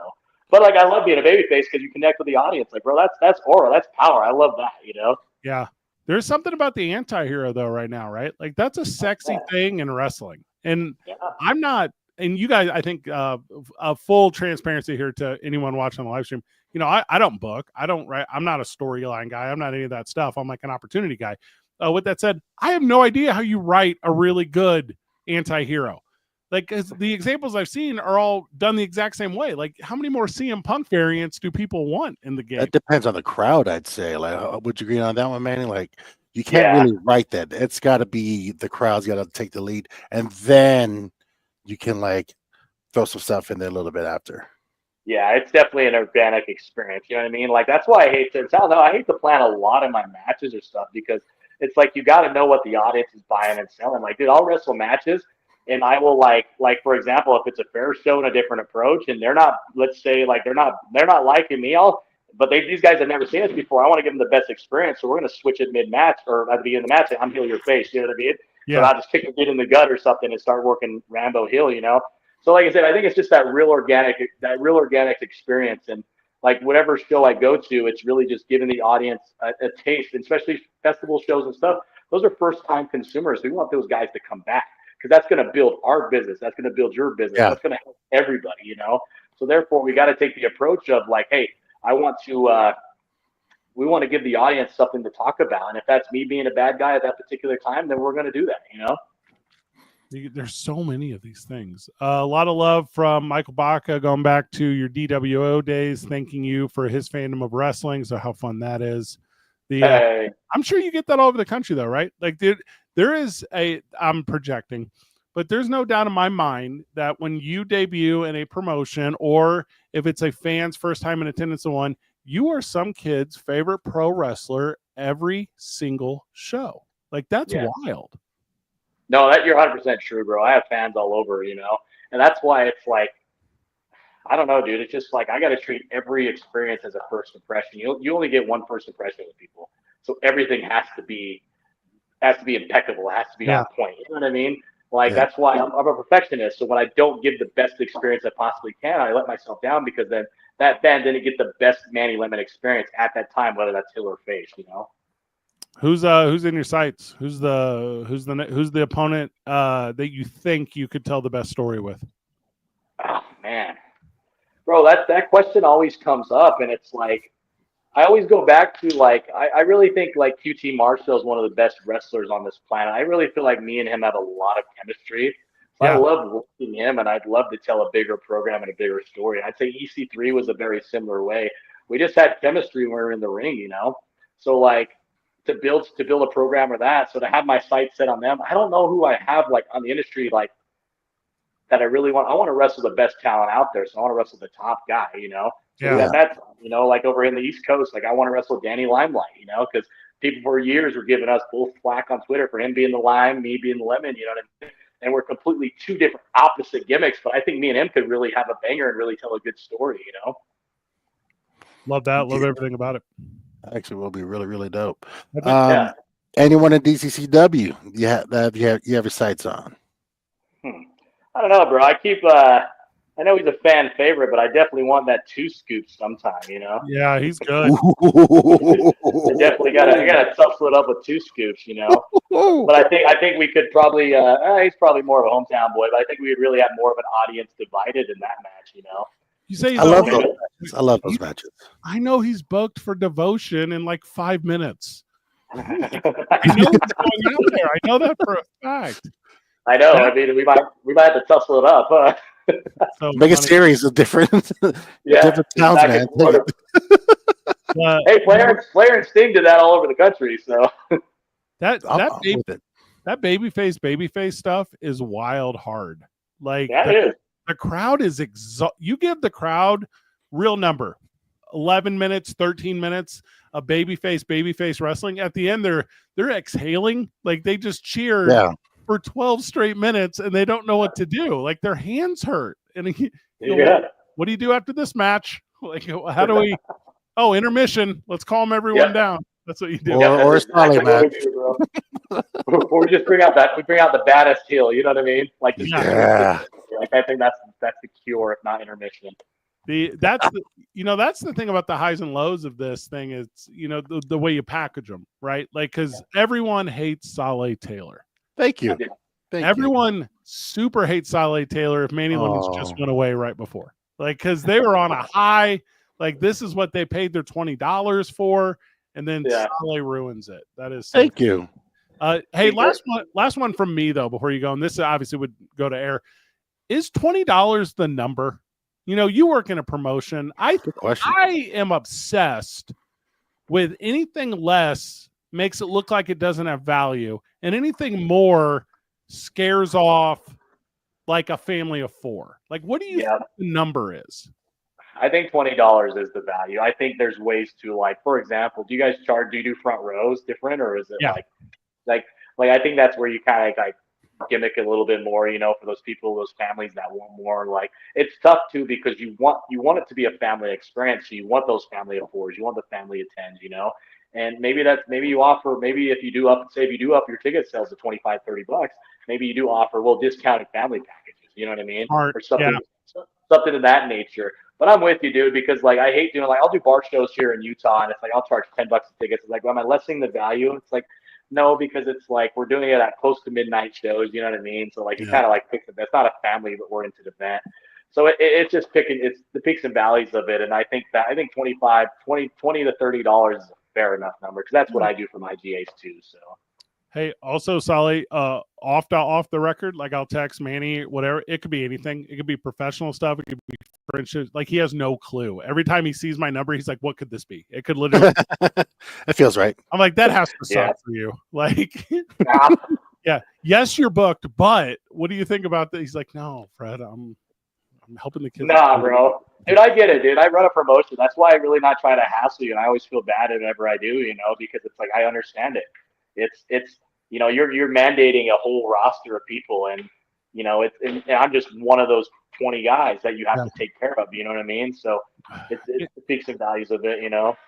but like, I love being a babyface because you connect with the audience. Like, bro, that's aura, that's power. I love that. Yeah. There's something about the anti-hero though right now, right? Like, that's a sexy thing in wrestling, and I'm not. And you guys, I think, full transparency here to anyone watching the live stream. I don't book. I don't write. I'm not a storyline guy. I'm not any of that stuff. I'm like an opportunity guy. With that said, I have no idea how you write a really good anti-hero. Like, 'cause the examples I've seen are all done the exact same way. Like, how many more CM Punk variants do people want in the game? That depends on the crowd, I'd say. Like, would you agree on that one, Manny? Like, you can't really write that. It's got to be the crowd's got to take the lead, and then you can like throw some stuff in there a little bit after. Yeah, it's definitely an organic experience. You know what I mean? Like, that's why I hate to plan a lot of my matches or stuff, because it's like you got to know what the audience is buying and selling. Like, dude, I'll wrestle matches, and I will like for example, if it's a fair show and a different approach, and they're not, let's say, like they're not liking me, but these guys have never seen us before. I want to give them the best experience, so we're going to switch it mid-match or at the beginning of the match. Say, I'm heel your face, you know what I mean? Yeah. So I'll just kick a kid in the gut or something and start working Rambo heel, you know? So like I said, I think it's just that real organic experience. And like whatever show I go to, it's really just giving the audience a taste, and especially festival shows and stuff. Those are first-time consumers. We want those guys to come back because that's going to build our business. That's going to build your business. Yeah. That's going to help everybody, you know? So therefore, we got to take the approach of like, hey, we want to give the audience something to talk about. And if that's me being a bad guy at that particular time, then we're going to do that, you know? There's so many of these things. A lot of love from Michael Baca going back to your DWO days, thanking you for his fandom of wrestling. So how fun that is. I'm sure you get that all over the country though, right? Like there is I'm projecting, but there's no doubt in my mind that when you debut in a promotion, or if it's a fan's first time in attendance of one, you are some kid's favorite pro wrestler every single show. Like that's wild. No, you're 100% true, bro. I have fans all over, you know, and that's why it's like, I don't know, dude. It's just like I got to treat every experience as a first impression. You only get one first impression with people, so everything has to be impeccable. It has to be on point. You know what I mean? Like that's why I'm a perfectionist. So when I don't give the best experience I possibly can, I let myself down because then that fan didn't get the best Manny Lemon experience at that time, whether that's heel or face, you know. Who's in your sights? Who's the opponent that you think you could tell the best story with? Oh man, bro, that question always comes up, and it's like I always go back to like I really think like QT Marshall is one of the best wrestlers on this planet. I really feel like me and him have a lot of chemistry. So I love working him, and I'd love to tell a bigger program and a bigger story. I'd say EC3 was a very similar way. We just had chemistry when we were in the ring, you know. So like. To build a program or that, so to have my sights set on them, I don't know who I have like on the industry like that I really want. I want to wrestle the best talent out there, so I want to wrestle the top guy, you know. So that's you know, like over in the East Coast, like I want to wrestle Danny Limelight, you know, because people for years were giving us both flack on Twitter for him being the Lime, me being the Lemon, you know what I mean? And we're completely two different opposite gimmicks, but I think me and him could really have a banger and really tell a good story, you know. Love that. Love everything about it. Actually will be really, really dope. Anyone in DCCW you have your sights on? I don't know, bro. I keep I know he's a fan favorite, but I definitely want that 2 Scoop sometime, you know. Yeah, he's good. I definitely gotta tough it up with 2 Scoops, you know. But I think we could probably he's probably more of a hometown boy, but I think we would really have more of an audience divided in that match, you know. You say he's I love those matches. I know he's booked for Devotion in like 5 minutes. I know what's going on there. I know that for a fact. I know. I mean, we might have to tussle it up, huh? So make a series of different different towns, man. Hey, Flair and Sting did that all over the country, so that babyface stuff is wild hard. Like the crowd is you give the crowd real number 11 minutes 13 minutes of babyface wrestling. At the end they're exhaling, like they just cheered for 12 straight minutes and they don't know what to do. Like their hands hurt. And what do you do after this match? Like how do we intermission, let's calm everyone down. That's what you do. Or a solid match. Or we just bring out the baddest heel, you know what I mean? Like like I think that's the cure, if not intermission. That's the thing about the highs and lows of this thing is, you know, the way you package them, right? Like because everyone hates Sale Taylor. Thank you. Everyone super hates Sale Taylor if Manny Lemons just went away right before, like because they were on a high. Like this is what they paid their $20 for, and then Sale ruins it. That is thank you. Hey, last one from me though before you go, and this obviously would go to air. Is $20 the number? You know, you work in a promotion. I am obsessed with anything less makes it look like it doesn't have value, and anything more scares off like a family of 4. Like, what do you think the number is? I think $20 is the value. I think there's ways to, like, for example, do you do front rows different, or is it Yeah. like I think that's where you kind of like gimmick a little bit more, for those people, those families that want more. Like, it's tough too because you want it to be a family experience. So you want those family of fours, you want the family of tens, and maybe you offer, maybe if you do up your ticket sales to 25, $30, maybe you do offer discounted family packages. You know what I mean? Smart. Or something of that nature. But I'm with you, dude, because like I hate doing, like, I'll do bar shows here in Utah, and it's like I'll charge $10 a ticket. It's like, well, am I lessening the value? It's like, no, because it's like we're doing it at close to midnight shows. You know what I mean? So like, you kind of like pick that's not a family oriented event. So it's just it's the peaks and valleys of it. And I think $20 to $30 is a fair enough number, because that's what I do for my GAs too. So. Hey, also, Solly, off the record, like, I'll text Manny, whatever. It could be anything. It could be professional stuff. It could be friendship. Like, he has no clue. Every time he sees my number, he's like, "What could this be?" It could literally. It feels right. I'm like, that has to suck for you. Like, yeah, yes, you're booked, but what do you think about that? He's like, "No, Fred, I'm helping the kids." Nah, bro. Dude, I get it, dude. I run a promotion. That's why I really not try to hassle you, and I always feel bad whenever I do, because it's like I understand it. It's you're mandating a whole roster of people, and and I'm just one of those 20 guys that you have to take care of. You know what I mean? So it's the peaks and values of it.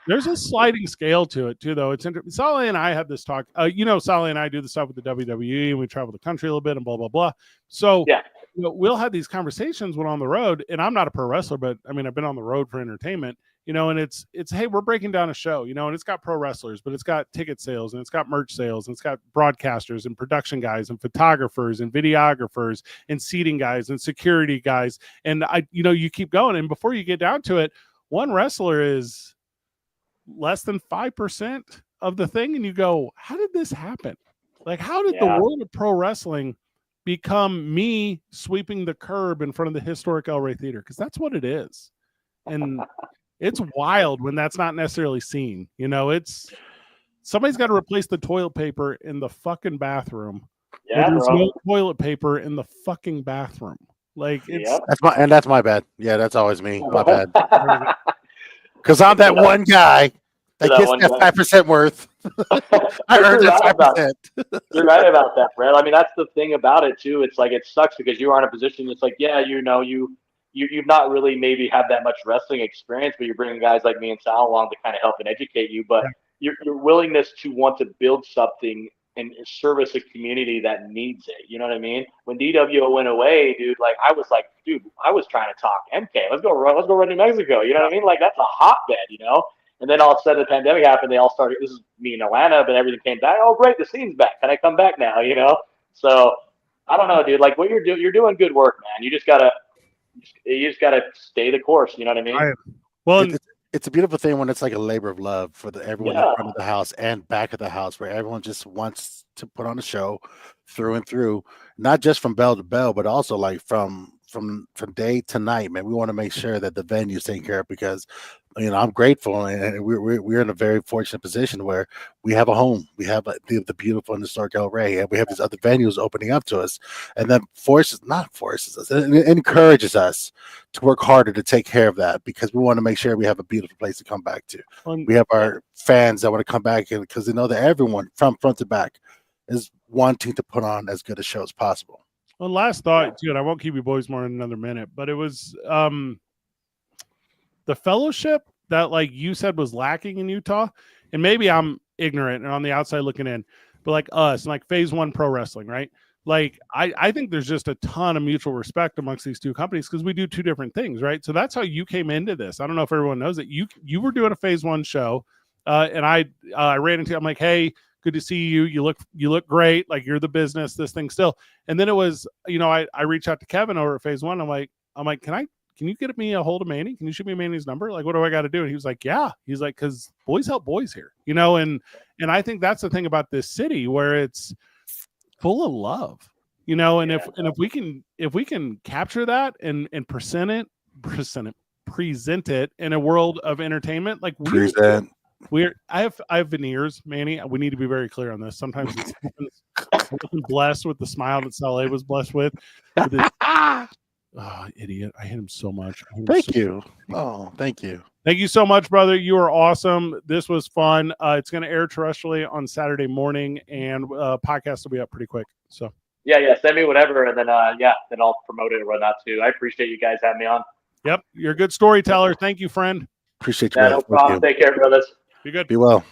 There's a sliding scale to it too, though. It's interesting. Solly and I had this talk. Solly and I do the stuff with the WWE, and we travel the country a little bit, and blah blah blah. So yeah. We'll have these conversations when on the road, and I'm not a pro wrestler, but I mean, I've been on the road for entertainment, and it's, hey, we're breaking down a show, and it's got pro wrestlers, but it's got ticket sales, and it's got merch sales, and it's got broadcasters and production guys and photographers and videographers and seating guys and security guys. And you keep going. And before you get down to it, one wrestler is less than 5% of the thing. And you go, how did this happen? Like, how did the world of pro wrestling become me sweeping the curb in front of the historic El Rey Theater? Because that's what it is. And it's wild when that's not necessarily seen. It's somebody's got to replace the toilet paper in the fucking bathroom. Yeah, there's bro. no toilet paper in the fucking bathroom. Like, it's that's my bad. Yeah, that's always me. My bad. Because I'm that one guy that gets that 5% worth. I earned that 5%. You're right about that, Brett. I mean, that's the thing about it too. It's like, it sucks because you are in a position. It's like, yeah, you've not really maybe had that much wrestling experience, but you're bringing guys like me and Sal along to kind of help and educate you. But your willingness to want to build something and service a community that needs it. You know what I mean? When DWO went away, dude, like, I was like, dude, I was trying to talk MK. Let's go run New Mexico. You know what I mean? Like, that's a hotbed, And then all of a sudden the pandemic happened. They all started. This is me in Atlanta, but everything came back. Oh, great, the scene's back. Can I come back now? So I don't know, dude. Like, what you're doing, you're doing good work, man. You just gotta stay the course. You know what I mean? Well, it's a beautiful thing when it's like a labor of love for everyone in front of the house and back of the house, where everyone just wants to put on a show through and through, not just from bell to bell, but also like from day to night, man. We want to make sure that the venue's taken care of, because I'm grateful, and we're in a very fortunate position where we have a home. We have the beautiful and historic El Rey, and we have these other venues opening up to us, and that not forces us, it encourages us to work harder to take care of that, because we want to make sure we have a beautiful place to come back to. We have our fans that want to come back in, because they know that everyone from front to back is wanting to put on as good a show as possible. One last thought, too, and I won't keep you boys more than another minute, but it was the fellowship that, like you said, was lacking in Utah. And maybe I'm ignorant and on the outside looking in, but like us, and like Phase One Pro Wrestling, right? Like, I think there's just a ton of mutual respect amongst these two companies, because we do two different things, right? So that's how you came into this. I don't know if everyone knows that you were doing a Phase One show, and I ran into. I'm like, hey, good to see you. You look great. Like, you're the business. This thing still. And then it was, I reached out to Kevin over at Phase One. I'm like, can you get me a hold of Manny? Can you shoot me Manny's number? Like, what do I got to do? And he was like, yeah. He's like, because boys help boys here, and I think that's the thing about this city, where it's full of love, and if we can capture that and present it in a world of entertainment, like I have veneers, Manny. We need to be very clear on this. Sometimes it's blessed with the smile that Saleh was blessed with. Oh, idiot. I hate him so much. Thank you. Oh, thank you. Thank you so much, brother. You are awesome. This was fun. It's going to air terrestrially on Saturday morning, and podcast will be up pretty quick. So Yeah. Send me whatever, and then then I'll promote it and run out too. I appreciate you guys having me on. Yep, you're a good storyteller. Thank you, friend. Appreciate you. Yeah, brother. no problem. Thank you. Take care, brothers. Be good. Be well.